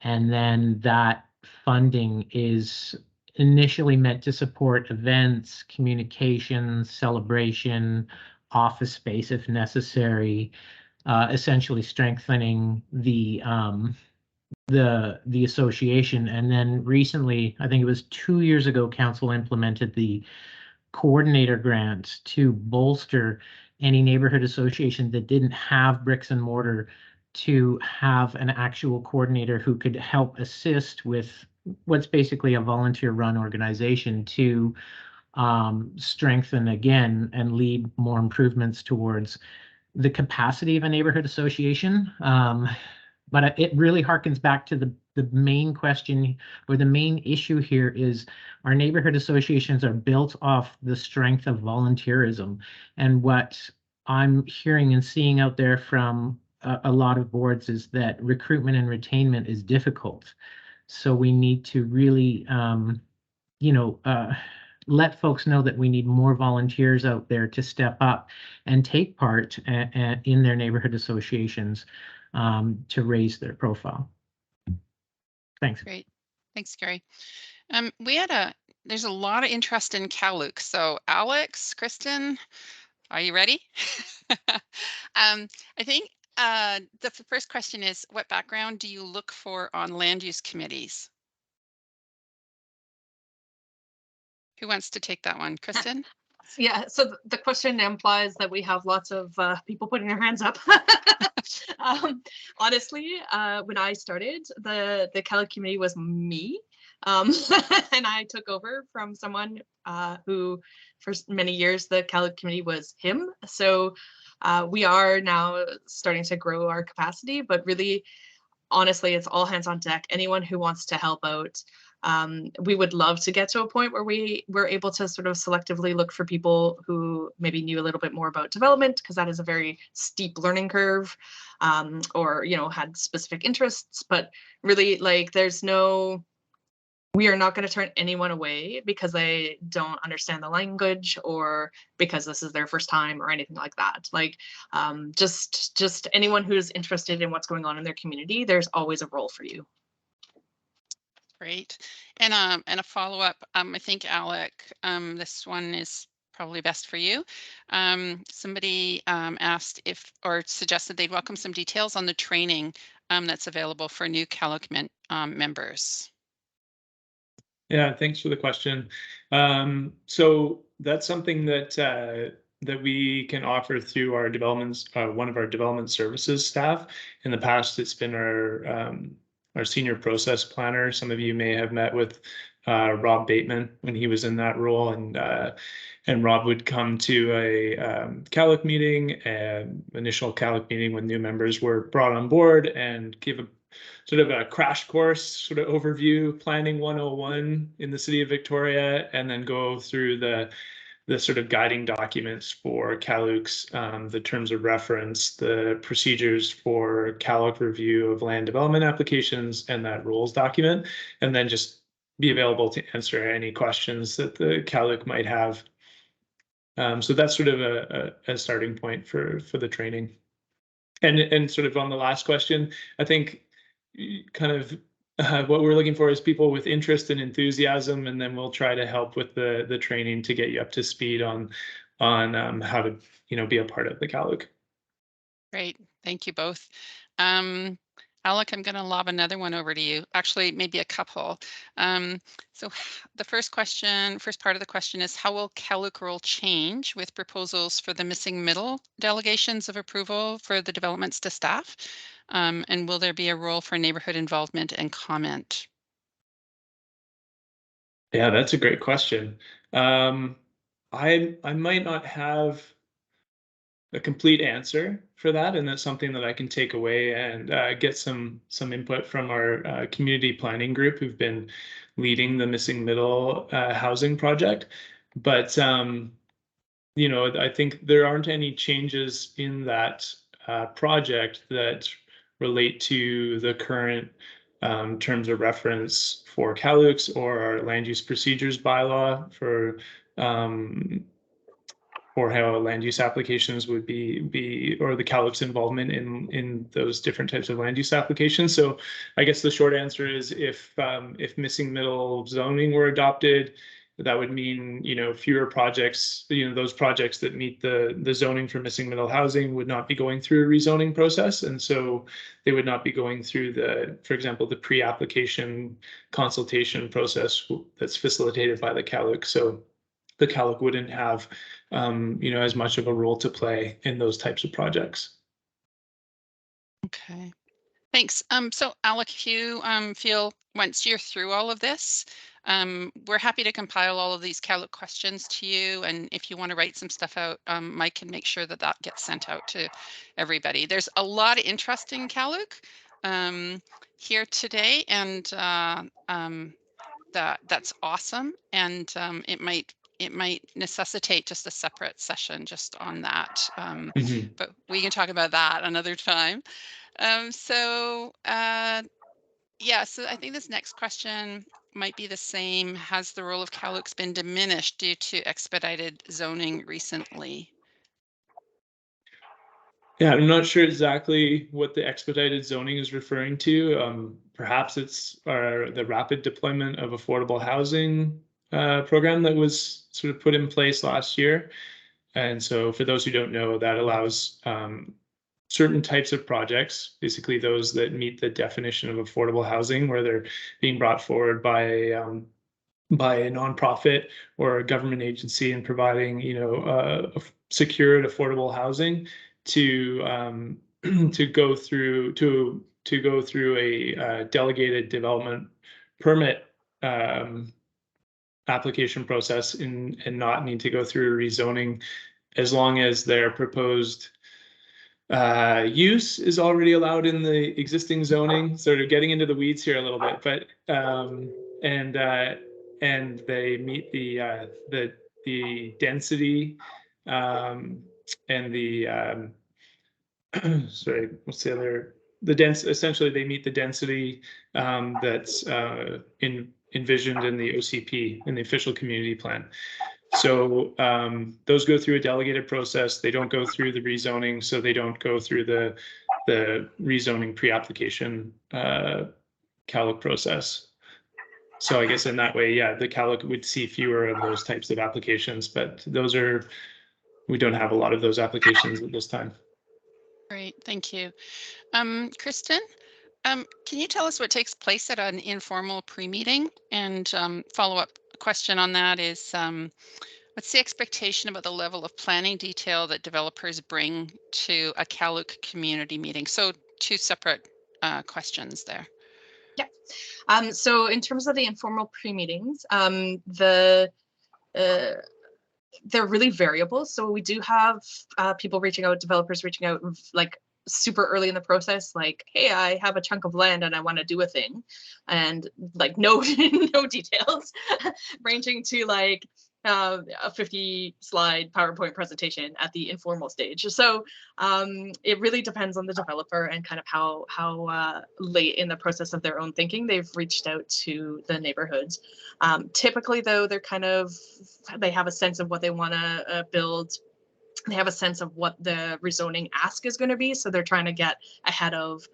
And then that funding is initially meant to support events, communications, celebration, office space if necessary, essentially strengthening the association. And then recently, I think it was 2 years ago, council implemented the coordinator grant to bolster any neighborhood association that didn't have bricks and mortar to have an actual coordinator who could help assist with what's basically a volunteer run organization to strengthen again and lead more improvements towards the capacity of a neighborhood association. But it really harkens back to the main question, or the main issue here is our neighborhood associations are built off the strength of volunteerism. And what I'm hearing and seeing out there from a lot of boards is that recruitment and retainment is difficult. So we need to really, let folks know that we need more volunteers out there to step up and take part in their neighborhood associations to raise their profile. Thanks. Great. Thanks, Gary. There's a lot of interest in CalLUC. So Alex, Kristen, are you ready? I think the first question is, what background do you look for on land use committees? Who wants to take that one? Kristen? Yeah, so the question implies that we have lots of people putting their hands up. Honestly, when I started, the CalLUC committee was me. And I took over from someone who, for many years, the CalLUC committee was him. So we are now starting to grow our capacity, but really, honestly, it's all hands on deck. Anyone who wants to help out. We would love to get to a point where we were able to sort of selectively look for people who maybe knew a little bit more about development, because that is a very steep learning curve, or, you know, had specific interests. But really, like, we are not going to turn anyone away because they don't understand the language or because this is their first time or anything like that. Like, just anyone who's interested in what's going on in their community, there's always a role for you. Great. And a follow-up, I think, Alec, this one is probably best for you. Somebody asked or suggested they'd welcome some details on the training that's available for new CalLUC members. Yeah, thanks for the question. So that's something that that we can offer through our developments, one of our development services staff. In the past, it's been our senior process planner. Some of you may have met with Rob Bateman when he was in that role, and Rob would come to a CalLUC meeting, initial CalLUC meeting when new members were brought on board, and give a sort of a crash course, sort of overview, planning 101 in the city of Victoria, and then go through the sort of guiding documents for CalLUCs, the terms of reference, the procedures for CalLUC review of land development applications, and that rules document, and then just be available to answer any questions that the CalLUC might have. So that's sort of a starting point for the training. And sort of on the last question, I think kind of what we're looking for is people with interest and enthusiasm, and then we'll try to help with the training to get you up to speed on how to, you know, be a part of the CalLUC. Great, thank you both. Alec, I'm going to lob another one over to you. Actually, maybe a couple. So the first part of the question is, how will CalLUC role change with proposals for the missing middle delegations of approval for the developments to staff? And will there be a role for neighborhood involvement and comment? Yeah, that's a great question. I might not have a complete answer for that, and that's something that I can take away and get some input from our community planning group who've been leading the missing middle housing project. But you know, I think there aren't any changes in that project that relate to the current terms of reference for CalLUCs or our land use procedures bylaw for how land use applications would be or the CalLUC's involvement in those different types of land use applications. So I guess the short answer is if missing middle zoning were adopted, that would mean, you know, fewer projects, you know, those projects that meet the zoning for missing middle housing would not be going through a rezoning process. And so they would not be going through for example, the pre-application consultation process that's facilitated by the CalLUC. So the CalLUC wouldn't have, you know, as much of a role to play in those types of projects. Okay, thanks. So Alec, if you feel once you're through all of this, we're happy to compile all of these CalLUC questions to you. And if you want to write some stuff out, Mike can make sure that that gets sent out to everybody. There's a lot of interest in CalLUC here today, and that's awesome. And it might it might necessitate just a separate session just on that. Mhm. But we can talk about that another time. Yeah, so I think this next question might be the same. Has the role of CalOOCs been diminished due to expedited zoning recently? Yeah, I'm not sure exactly what the expedited zoning is referring to. Perhaps it's the rapid deployment of affordable housing program that was sort of put in place last year. And so for those who don't know, that allows certain types of projects, basically those that meet the definition of affordable housing, where they're being brought forward by a nonprofit or a government agency and providing, secured affordable housing to to go through a delegated development permit application process and not need to go through rezoning, as long as their proposed use is already allowed in the existing zoning. Sort of getting into the weeds here a little bit, but and they meet the density and the sorry, what's the other, essentially they meet the density that's envisioned in the OCP, in the official community plan. So those go through a delegated process. They don't go through the rezoning, so they don't go through the rezoning pre-application CalOOC process. So I guess in that way, yeah, the CalOOC would see fewer of those types of applications, but we don't have a lot of those applications at this time. Great, thank you. Kristen, can you tell us what takes place at an informal pre-meeting? And follow-up question on that is, what's the expectation about the level of planning detail that developers bring to a CalOOC community meeting? So 2 separate questions there. Yeah. So in terms of the informal pre-meetings, they're really variable. So we do have people reaching out, developers reaching out like super early in the process, like, hey, I have a chunk of land and I want to do a thing, and like no details, ranging to like a 50-slide PowerPoint presentation at the informal stage. So it really depends on the developer and kind of how late in the process of their own thinking they've reached out to the neighborhoods. Typically, though, they have a sense of what they want to build. They have a sense of what the rezoning ask is going to be, so they're trying to get ahead of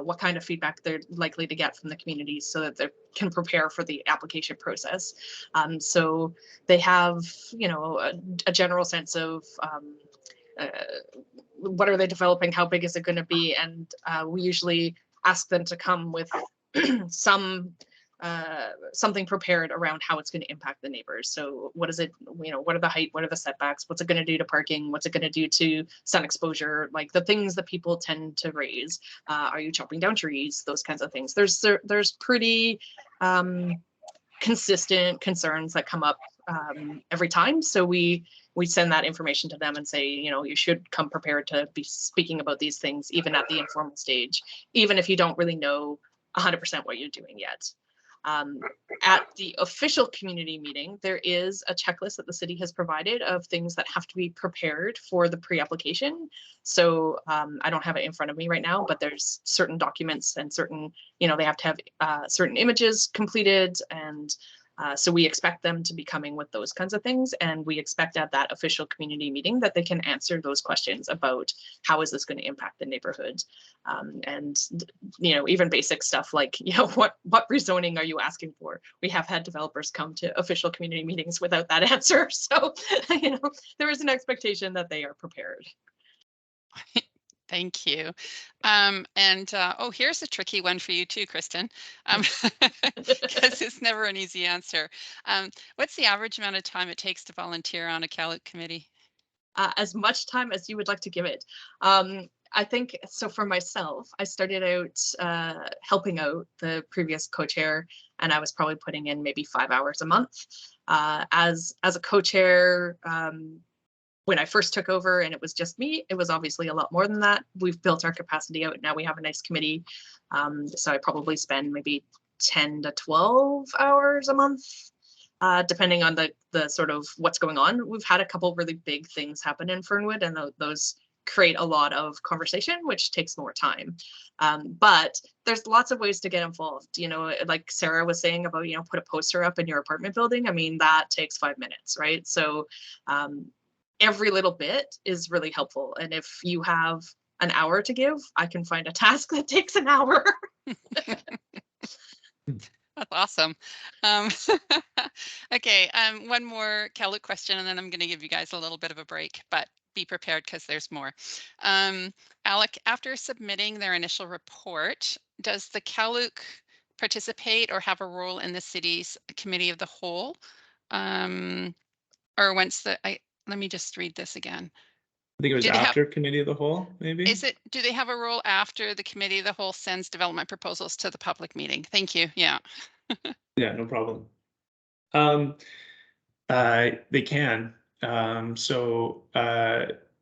what kind of feedback they're likely to get from the community so that they can prepare for the application process. So they have, a general sense of what are they developing, how big is it going to be, and we usually ask them to come with something prepared around how it's going to impact the neighbors. So what is it, what are the height, what are the setbacks, what's it going to do to parking, what's it going to do to sun exposure, like the things that people tend to raise. Are you chopping down trees, those kinds of things. There's pretty consistent concerns that come up every time. So we send that information to them and say, you should come prepared to be speaking about these things, even at the informal stage, even if you don't really know 100% what you're doing yet. At the official community meeting, there is a checklist that the city has provided of things that have to be prepared for the pre-application. So I don't have it in front of me right now, but there's certain documents and certain, they have to have certain images completed, and so we expect them to be coming with those kinds of things, and we expect at that official community meeting that they can answer those questions about how is this going to impact the neighborhood, and even basic stuff like what rezoning are you asking for? We have had developers come to official community meetings without that answer, so there is an expectation that they are prepared. Thank you. Here's a tricky one for you too, Kristen, because it's never an easy answer. What's the average amount of time it takes to volunteer on a CalOOC committee? As much time as you would like to give it. I think, so for myself, I started out helping out the previous co-chair, and I was probably putting in maybe 5 hours a month. As a co-chair, when I first took over and it was just me, it was obviously a lot more than that. We've built our capacity out. Now we have a nice committee. So I probably spend maybe 10 to 12 hours a month. depending on the sort of what's going on. We've had a couple really big things happen in Fernwood, and those create a lot of conversation, which takes more time. But there's lots of ways to get involved. You know, like Sarah was saying about, you know, put a poster up in your apartment building. I mean, that takes 5 minutes, right? So every little bit is really helpful. And if you have an hour to give, I can find a task that takes an hour. That's awesome. Okay, one more Caluk question, and then I'm going to give you guys a little bit of a break, but be prepared because there's more. Alec, after submitting their initial report, does the Caluk participate or have a role in the city's committee of the whole? Or once let me just read this again. I think it was after committee of the whole, maybe. Do they have a role after the committee of the whole sends development proposals to the public meeting? Thank you. Yeah. Yeah, no problem. They can.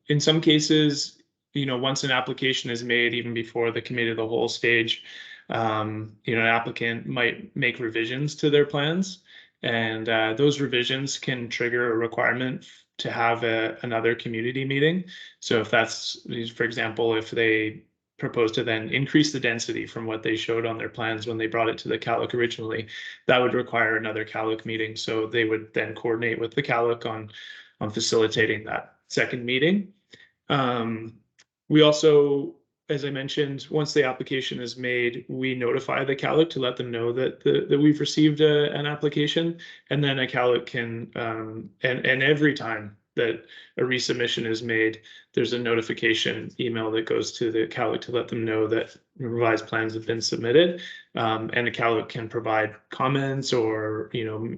In some cases, you know, once an application is made, even before the committee of the whole stage, you know, an applicant might make revisions to their plans, and those revisions can trigger a requirement to have another community meeting. So if that's, for example, if they propose to then increase the density from what they showed on their plans when they brought it to the Caluk originally, that would require another Caluk meeting. So they would then coordinate with the Caluk on facilitating that second meeting. We also, as I mentioned, once the application is made, we notify the Caluk to let them know that that we've received an application, and then a Caluk can and every time that a resubmission is made, there's a notification email that goes to the Caluk to let them know that revised plans have been submitted, and the Caluk can provide comments or, you know,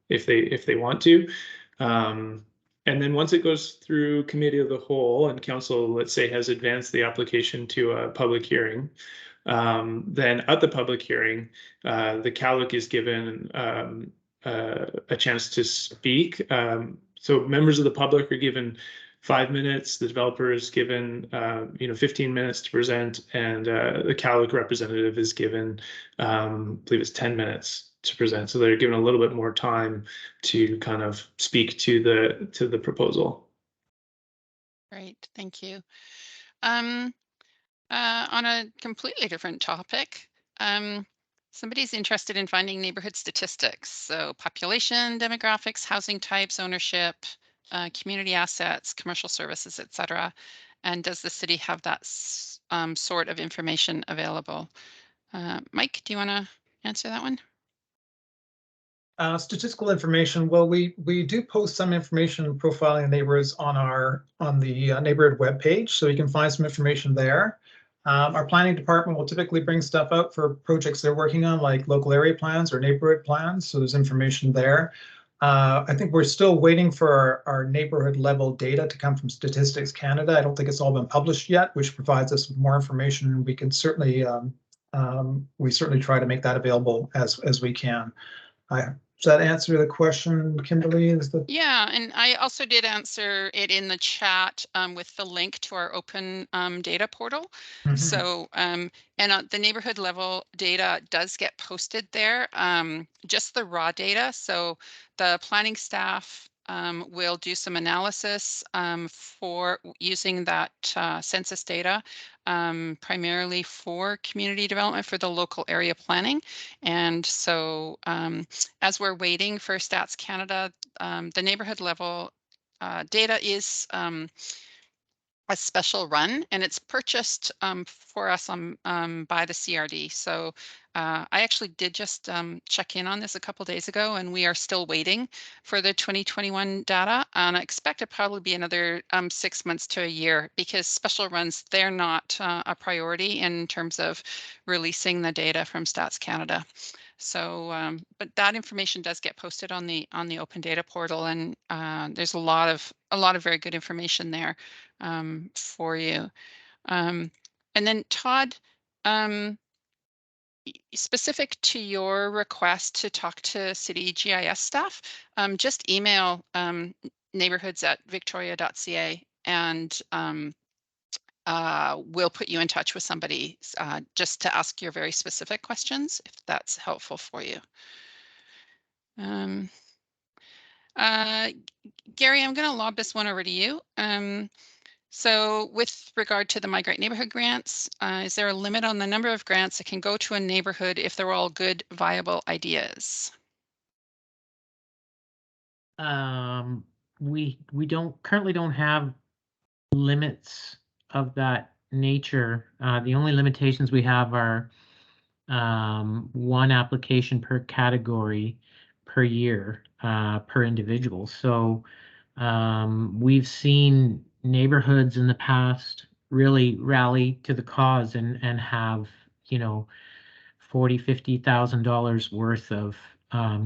if they want to. And then once it goes through committee of the whole and council, let's say, has advanced the application to a public hearing, then at the public hearing, the Caluk is given a chance to speak. So members of the public are given 5 minutes. The developer is given, you know, 15 minutes to present, and the Caluk representative is given, I believe it's 10 minutes to present. So they're given a little bit more time to kind of speak to the proposal. Great, thank you. On a completely different topic, somebody's interested in finding neighborhood statistics. So population, demographics, housing types, ownership, community assets, commercial services, etc. And does the city have that sort of information available? Mike, do you want to answer that one? Statistical information. Well, we do post some information profiling neighborhoods on the neighborhood webpage, so you can find some information there. Our planning department will typically bring stuff out for projects they're working on, like local area plans or neighborhood plans. So there's information there. I think we're still waiting for our neighborhood level data to come from Statistics Canada. I don't think it's all been published yet, which provides us with more information. We can certainly we certainly try to make that available as we can. Does that answer the question, Kimberly? Yeah, and I also did answer it in the chat with the link to our open data portal. Mm-hmm. So, and the neighborhood level data does get posted there, just the raw data. So the planning staff will do some analysis for using that census data, primarily for community development for the local area planning. And so as we're waiting for Stats Canada, the neighborhood level data is a special run, and it's purchased for us by the CRD. So I actually did just check in on this a couple days ago, and we are still waiting for the 2021 data. And I expect it probably be another 6 months to a year, because special runs, they're not a priority in terms of releasing the data from Stats Canada. So, but that information does get posted on the open data portal, and there's a lot of very good information there for you. And then Todd, specific to your request to talk to city GIS staff, just email neighborhoods@victoria.ca, and we'll put you in touch with somebody just to ask your very specific questions, if that's helpful for you. Um, Gary, I'm going to lob this one over to you. So with regard to the Migrate Neighborhood grants, is there a limit on the number of grants that can go to a neighborhood if they're all good, viable ideas? We currently don't have limits of that nature. The only limitations we have are one application per category per year per individual. So we've seen neighborhoods in the past really rally to the cause and have, you know, $40,000-$50,000 worth of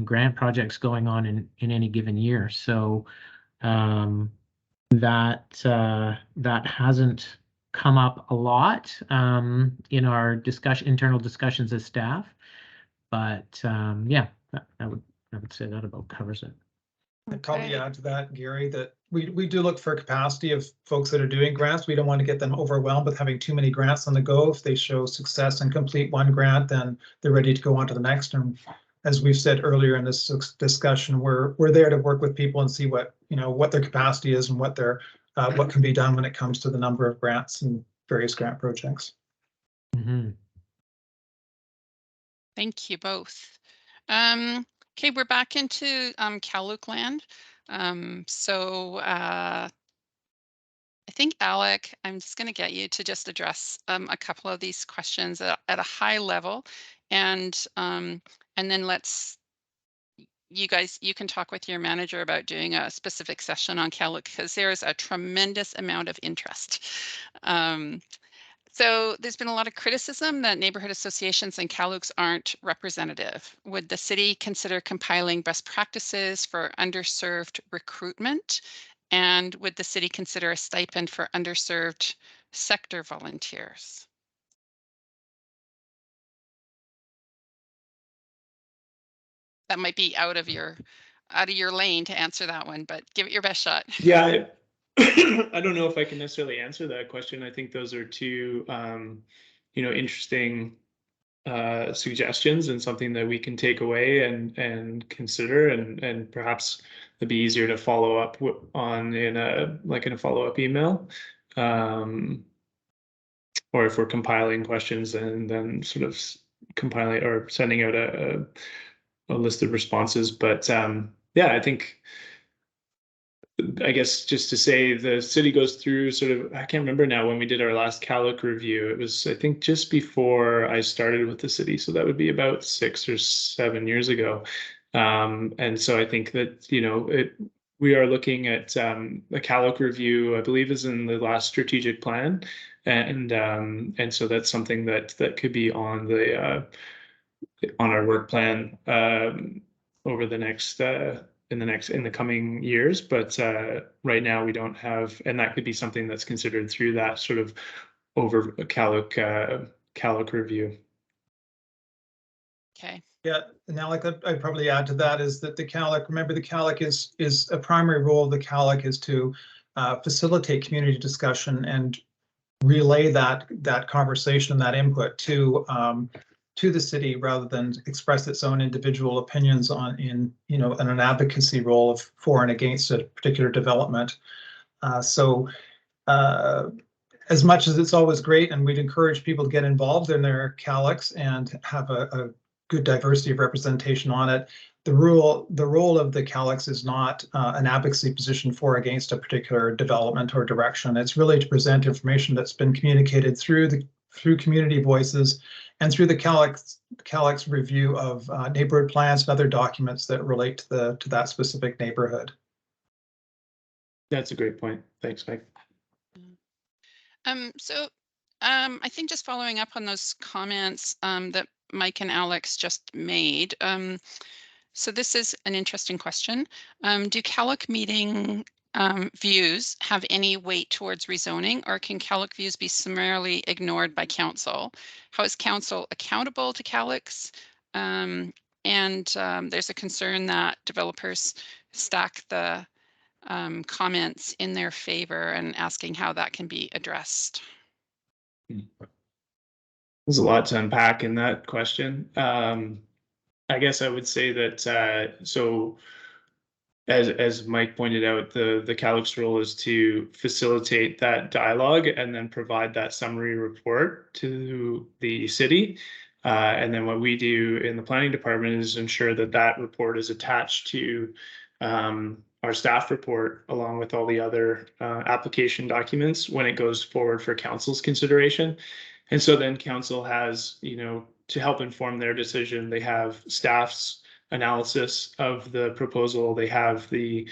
grant projects going on in any given year. So that hasn't come up a lot in our internal discussions as staff, but yeah, I would say that about covers it. I'd probably add to that, Gary, that we do look for capacity of folks that are doing grants. We don't want to get them overwhelmed with having too many grants on the go. If they show success and complete one grant, then they're ready to go on to the next. And as we've said earlier in this discussion, we're there to work with people and see what their capacity is and what can be done when it comes to the number of grants and various grant projects. Mm-hmm. Thank you both. Okay, we're back into Kaluk land. So I think, Alec, I'm just going to get you to just address a couple of these questions at a high level, and then you can talk with your manager about doing a specific session on Kaluk, because there is a tremendous amount of interest. So there's been a lot of criticism that neighborhood associations and Kaluks aren't representative. Would the city consider compiling best practices for underserved recruitment? And would the city consider a stipend for underserved sector volunteers? That might be out of your lane to answer that one, but give it your best shot. Yeah, I don't know if I can necessarily answer that question. I think those are two, interesting suggestions and something that we can take away and consider, and perhaps it'd be easier to follow up on in a follow-up email, or if we're compiling questions and then sort of compiling or sending out a list of responses. But yeah, I guess just to say, the city goes through sort of, I can't remember now when we did our last Kaluk review. It was, I think, just before I started with the city. So that would be about 6 or 7 years ago. And so I think that, we are looking at a Kaluk review, I believe, is in the last strategic plan. And so that's something that could be on our work plan over the next in the coming years, but right now we don't have, and that could be something that's considered through that sort of over Kaluk review. Okay. Yeah, and now I'd probably add to that is that the Kaluk is a primary role of the Kaluk is to facilitate community discussion and relay that conversation, that input to the city, rather than express its own individual opinions in an advocacy role for and against a particular development. So as much as it's always great, and we'd encourage people to get involved in their Kaluks and have a good diversity of representation on it, the role of the Kaluks is not an advocacy position for or against a particular development or direction. It's really to present information that's been communicated through community voices and through the Kaluks review of neighborhood plans and other documents that relate to that specific neighborhood. That's a great point. Thanks, Mike. So I think just following up on those comments that Mike and Alex just made. So this is an interesting question. Do Kaluk meeting views have any weight towards rezoning, or can Kaluk views be summarily ignored by council? How is council accountable to Kaluks? And there's a concern that developers stack the comments in their favor, and asking how that can be addressed. There's a lot to unpack in that question. I guess I would say that so as Mike pointed out, the CALUC's role is to facilitate that dialogue and then provide that summary report to the city. And then what we do in the planning department is ensure that that report is attached to our staff report along with all the other application documents when it goes forward for council's consideration. And so then council has, to help inform their decision, they have staff's analysis of the proposal. They have the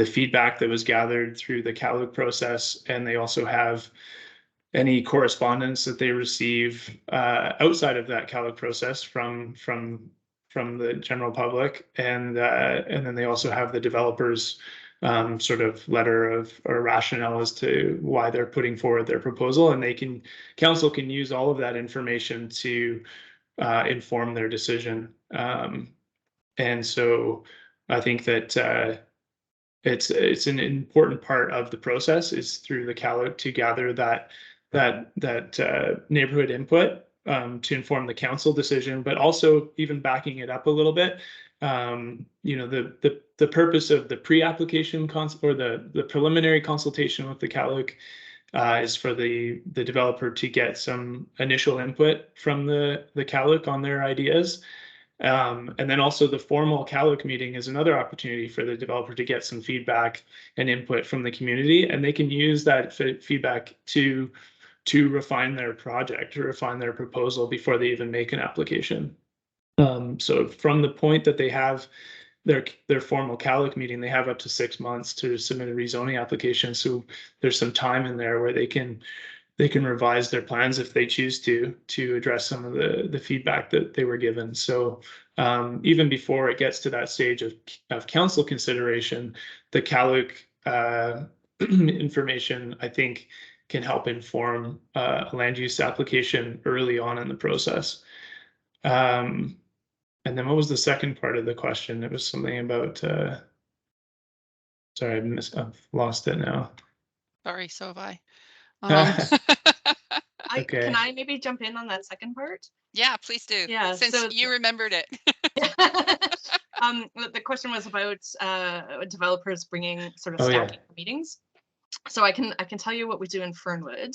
feedback that was gathered through the CALUC process, and they also have any correspondence that they receive outside of that CALUC process from the general public, and then they also have the developers sort of letter of or rationale as to why they're putting forward their proposal, and council can use all of that information to inform their decision. And so I think that it's an important part of the process is through the CALUC to gather that neighborhood input to inform the council decision, but also even backing it up a little bit. The purpose of the pre-application or the preliminary consultation with the CALUC is for the developer to get some initial input from the CALUC on their ideas. And then also the formal CALUC meeting is another opportunity for the developer to get some feedback and input from the community, and they can use that feedback to refine their project, to refine their proposal before they even make an application. So from the point that they have their formal CALUC meeting, they have up to 6 months to submit a rezoning application. So there's some time in there where they can revise their plans if they choose to address some of the feedback that they were given. So even before it gets to that stage of council consideration, the CALUC information, I think, can help inform a land use application early on in the process. And then what was the second part of the question? It was something about, sorry, I've lost it now. Sorry, so have I. Okay. Can I maybe jump in on that second part? Yeah, please do. Yeah, Since so you remembered it. The question was about developers bringing sort of Oh, staff yeah. meetings. So I can tell you what we do in Fernwood.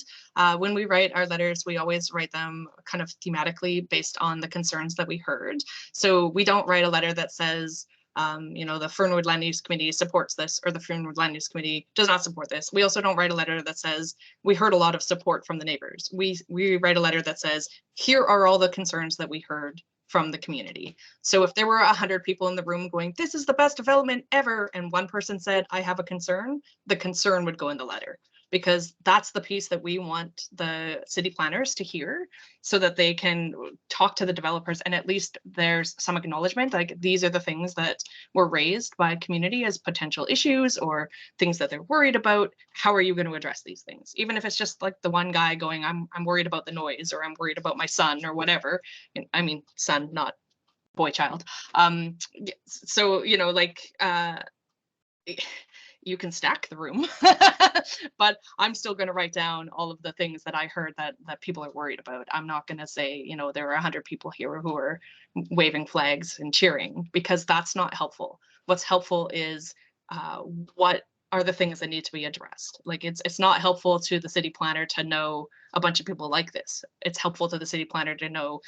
When we write our letters, we always write them kind of thematically based on the concerns that we heard. So we don't write a letter that says, the Fernwood Land Use Committee supports this, or the Fernwood Land Use Committee does not support this. We also don't write a letter that says we heard a lot of support from the neighbors. We write a letter that says, here are all the concerns that we heard from the community. So if there were 100 people in the room going, this is the best development ever, and one person said, I have a concern, the concern would go in the letter, because that's the piece that we want the city planners to hear so that they can talk to the developers, and at least there's some acknowledgement, like these are the things that were raised by community as potential issues or things that they're worried about. How are you going to address these things? Even if it's just like the one guy going, I'm worried about the noise, or I'm worried about my son, or whatever. I mean, son, not boy child. So, you can stack the room, but I'm still going to write down all of the things that I heard that people are worried about. I'm not going to say, there are 100 people here who are waving flags and cheering, because that's not helpful. What's helpful is what are the things that need to be addressed. Like it's not helpful to the city planner to know a bunch of people like this. It's helpful to the city planner to know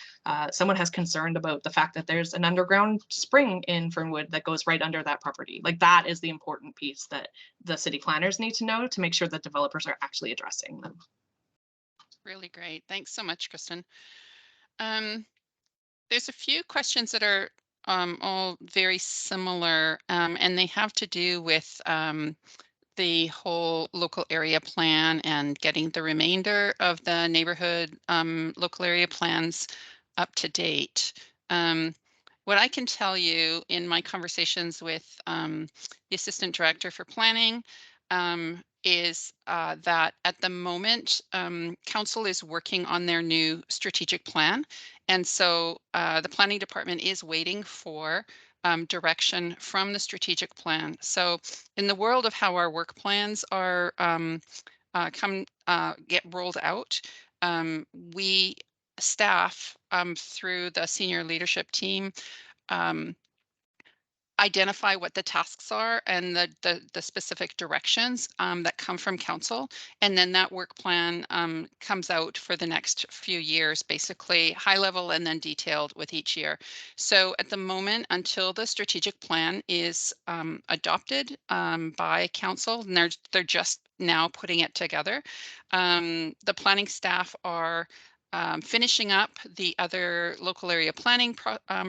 someone has concerned about the fact that there's an underground spring in Fernwood that goes right under that property. Like that is the important piece that the city planners need to know to make sure that developers are actually addressing them. Really great. Thanks so much, Kristen. There's a few questions that are all very similar, and they have to do with the whole local area plan and getting the remainder of the neighborhood local area plans up to date. What I can tell you in my conversations with the Assistant Director for Planning is that at the moment, Council is working on their new strategic plan. And so the Planning Department is waiting for direction from the strategic plan. So in the world of how our work plans are get rolled out, we staff through the senior leadership team identify what the tasks are and the specific directions that come from council, and then that work plan comes out for the next few years, basically high level and then detailed with each year. So at the moment, until the strategic plan is adopted by council, and they're just now putting it together, the planning staff are finishing up the other local area planning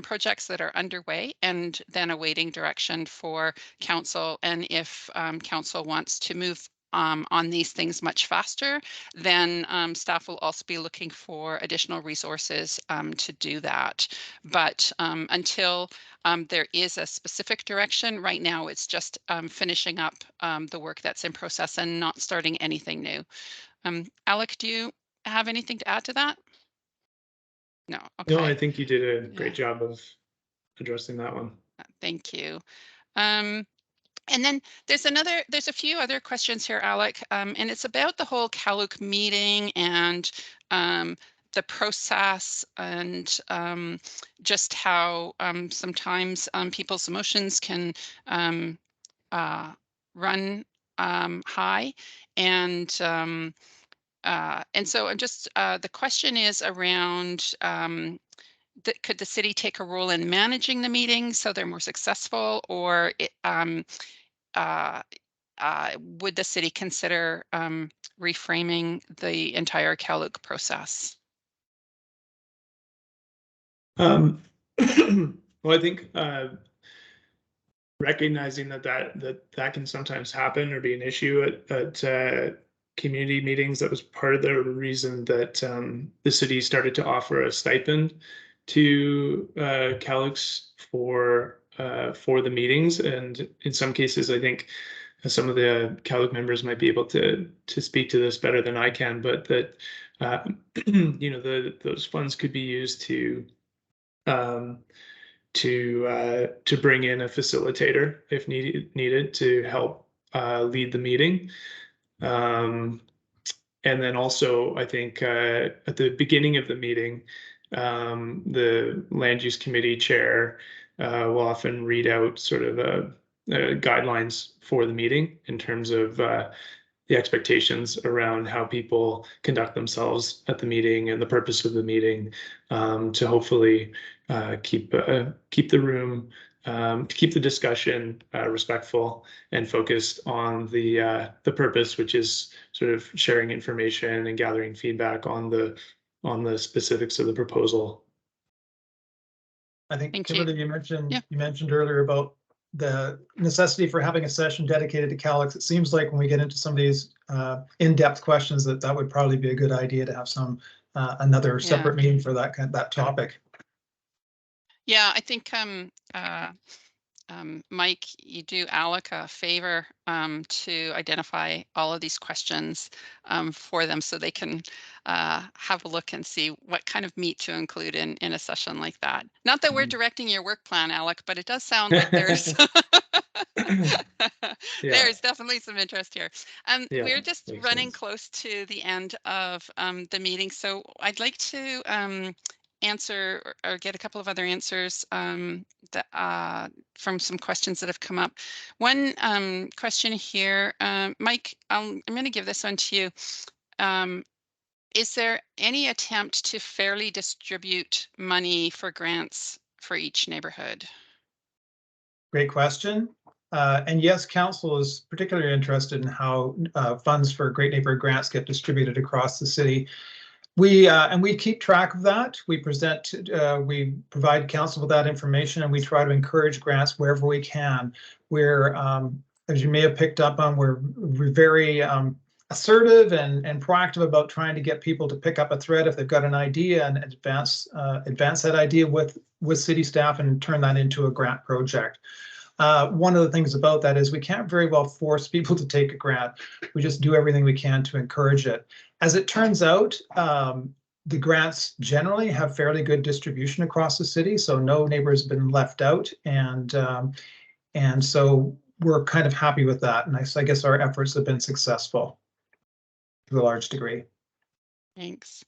projects that are underway, and then awaiting direction for council. And if council wants to move on these things much faster, then staff will also be looking for additional resources to do that. But until there is a specific direction, right now it's just finishing up the work that's in process and not starting anything new. Alec, do you have anything to add to that? No. Okay. No, I think you did a great job of addressing that one. Thank you. And then there's a few other questions here, Alec, and it's about the whole CALUC meeting and the process, and just how sometimes people's emotions can run high, and so I'm just the question is around could the city take a role in managing the meetings so they're more successful, or would the city consider reframing the entire CALUC process? Well, I think recognizing that can sometimes happen or be an issue at community meetings. That was part of the reason that the city started to offer a stipend to CALUCs for the meetings, and in some cases, I think some of the CALUC members might be able to speak to this better than I can, but that you know, those funds could be used to bring in a facilitator if needed to help lead the meeting. And then also, I think at the beginning of the meeting, the land use committee chair will often read out sort of guidelines for the meeting in terms of the expectations around how people conduct themselves at the meeting and the purpose of the meeting, to hopefully keep the room, to keep the discussion respectful and focused on the purpose, which is sort of sharing information and gathering feedback on the specifics of the proposal. I think, Thank Kimberly, you. you mentioned earlier about the necessity for having a session dedicated to CALUCs. It seems like when we get into some of these in-depth questions, that would probably be a good idea to have some another separate meeting for that topic. Yeah, I think Mike, you do Alec a favor to identify all of these questions for them, so they can have a look and see what kind of meat to include in a session like that. Not that we're directing your work plan, Alec, but it does sound like there's there's definitely some interest here. We're just running close to the end of the meeting, so I'd like to answer or get a couple of other answers that, from some questions that have come up. One question here, Mike, I'm going to give this one to you. Is there any attempt to fairly distribute money for grants for each neighborhood? Great question. And yes, council is particularly interested in how funds for Great Neighborhood grants get distributed across the city. And we keep track of that. We provide council with that information, and we try to encourage grants wherever we can. We're, as you may have picked up on, we're very assertive and proactive about trying to get people to pick up a thread if they've got an idea, and advance that idea with city staff and turn that into a grant project. One of the things about that is we can't very well force people to take a grant. We just do everything we can to encourage it. As it turns out, the grants generally have fairly good distribution across the city, so no neighbor has been left out, and so we're kind of happy with that. And I guess our efforts have been successful to a large degree. Thanks.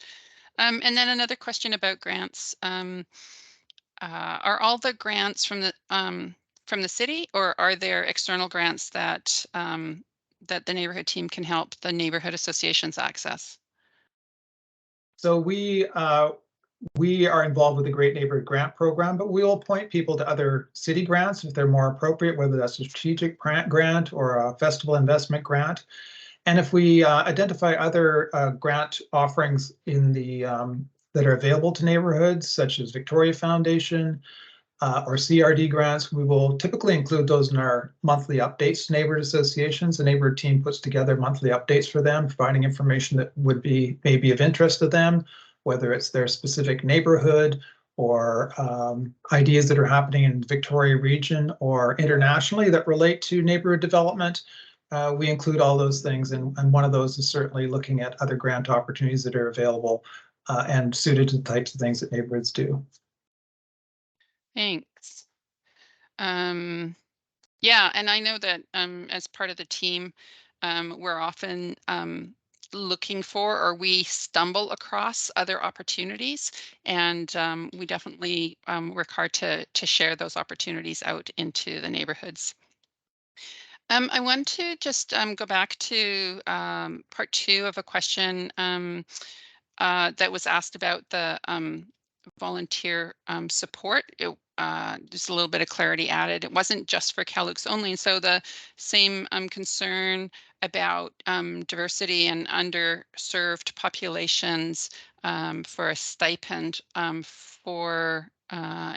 And then another question about grants. are all the grants from the city, or are there external grants that that the neighborhood team can help the neighborhood associations access? So we are involved with the Great Neighborhood Grant Program, but we will point people to other city grants if they're more appropriate, whether that's a strategic grant or a festival investment grant. And if we identify other grant offerings in the that are available to neighborhoods, such as Victoria Foundation or CRD grants, we will typically include those in our monthly updates to neighborhood associations. The neighborhood team puts together monthly updates for them, providing information that would be maybe of interest to them, whether it's their specific neighborhood or ideas that are happening in the Victoria region or internationally that relate to neighborhood development. We include all those things, and one of those is certainly looking at other grant opportunities that are available and suited to the types of things that neighborhoods do. Thanks. Yeah, and I know that as part of the team, we're often looking for, or we stumble across other opportunities, and we definitely work hard to share those opportunities out into the neighborhoods. I want to just go back to part 2 of a question that was asked about the volunteer support. Just a little bit of clarity added. It wasn't just for CalUX only. So the same concern about diversity and underserved populations for a stipend for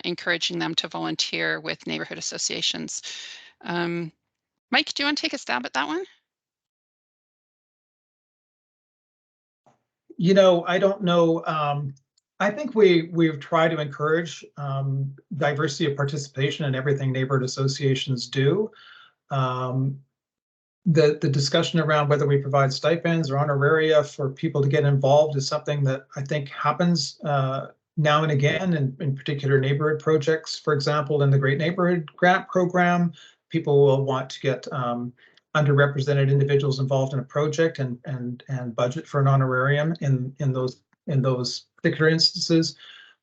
encouraging them to volunteer with neighborhood associations. Mike, do you want to take a stab at that one? You know, I don't know. I think we've tried to encourage diversity of participation in everything neighborhood associations do. The discussion around whether we provide stipends or honoraria for people to get involved is something that I think happens now and again in particular neighborhood projects. For example, in the Great Neighborhood Grant Program, people will want to get underrepresented individuals involved in a project and budget for an honorarium in those particular instances.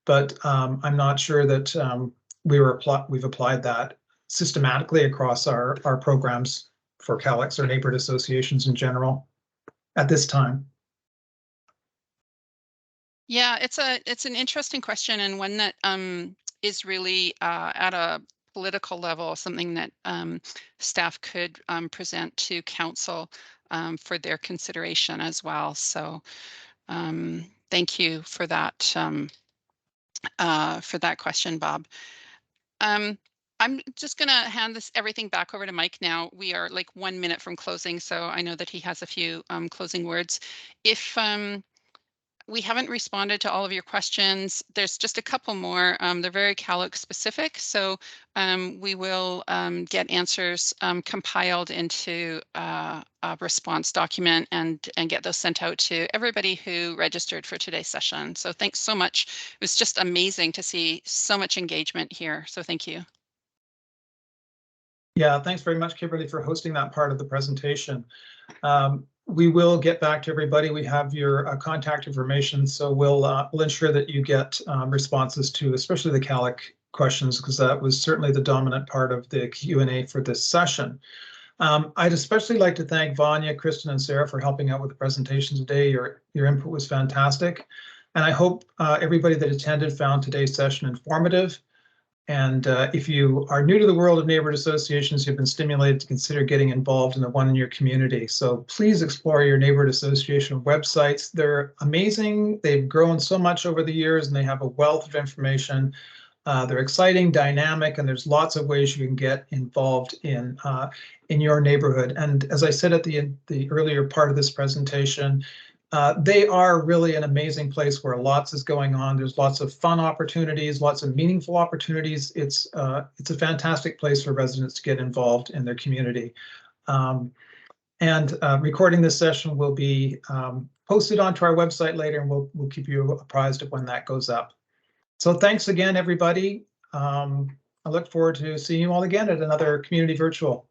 But I'm not sure that we've applied that systematically across our programs for CalUX or neighborhood associations in general at this time. Yeah, it's an interesting question, and one that is really at a political level, something that staff could present to council for their consideration as well. So thank you for that question, Bob. I'm just going to hand everything back over to Mike now. We are like 1 minute from closing, so I know that he has a few closing words. If we haven't responded to all of your questions, there's just a couple more. They're very CalUX specific, so we will get answers compiled into a response document and get those sent out to everybody who registered for today's session. So thanks so much. It was just amazing to see so much engagement here, so thank you. Yeah, thanks very much, Kimberly, for hosting that part of the presentation. We will get back to everybody. We have your contact information, so we'll ensure that you get responses to especially the CalUX questions, because that was certainly the dominant part of the Q&A for this session. I'd especially like to thank Vanya, Kristen, and Sarah for helping out with the presentation today. Your input was fantastic, and I hope everybody that attended found today's session informative. And if you are new to the world of neighborhood associations, you've been stimulated to consider getting involved in the one in your community. So please explore your neighborhood association websites. They're amazing. They've grown so much over the years, and they have a wealth of information. They're exciting, dynamic, and there's lots of ways you can get involved in your neighborhood. And as I said at the earlier part of this presentation, they are really an amazing place where lots is going on. There's lots of fun opportunities, lots of meaningful opportunities. It's a fantastic place for residents to get involved in their community. Recording this session will be posted onto our website later, and we'll keep you apprised of when that goes up. So thanks again, everybody. I look forward to seeing you all again at another Community Virtual.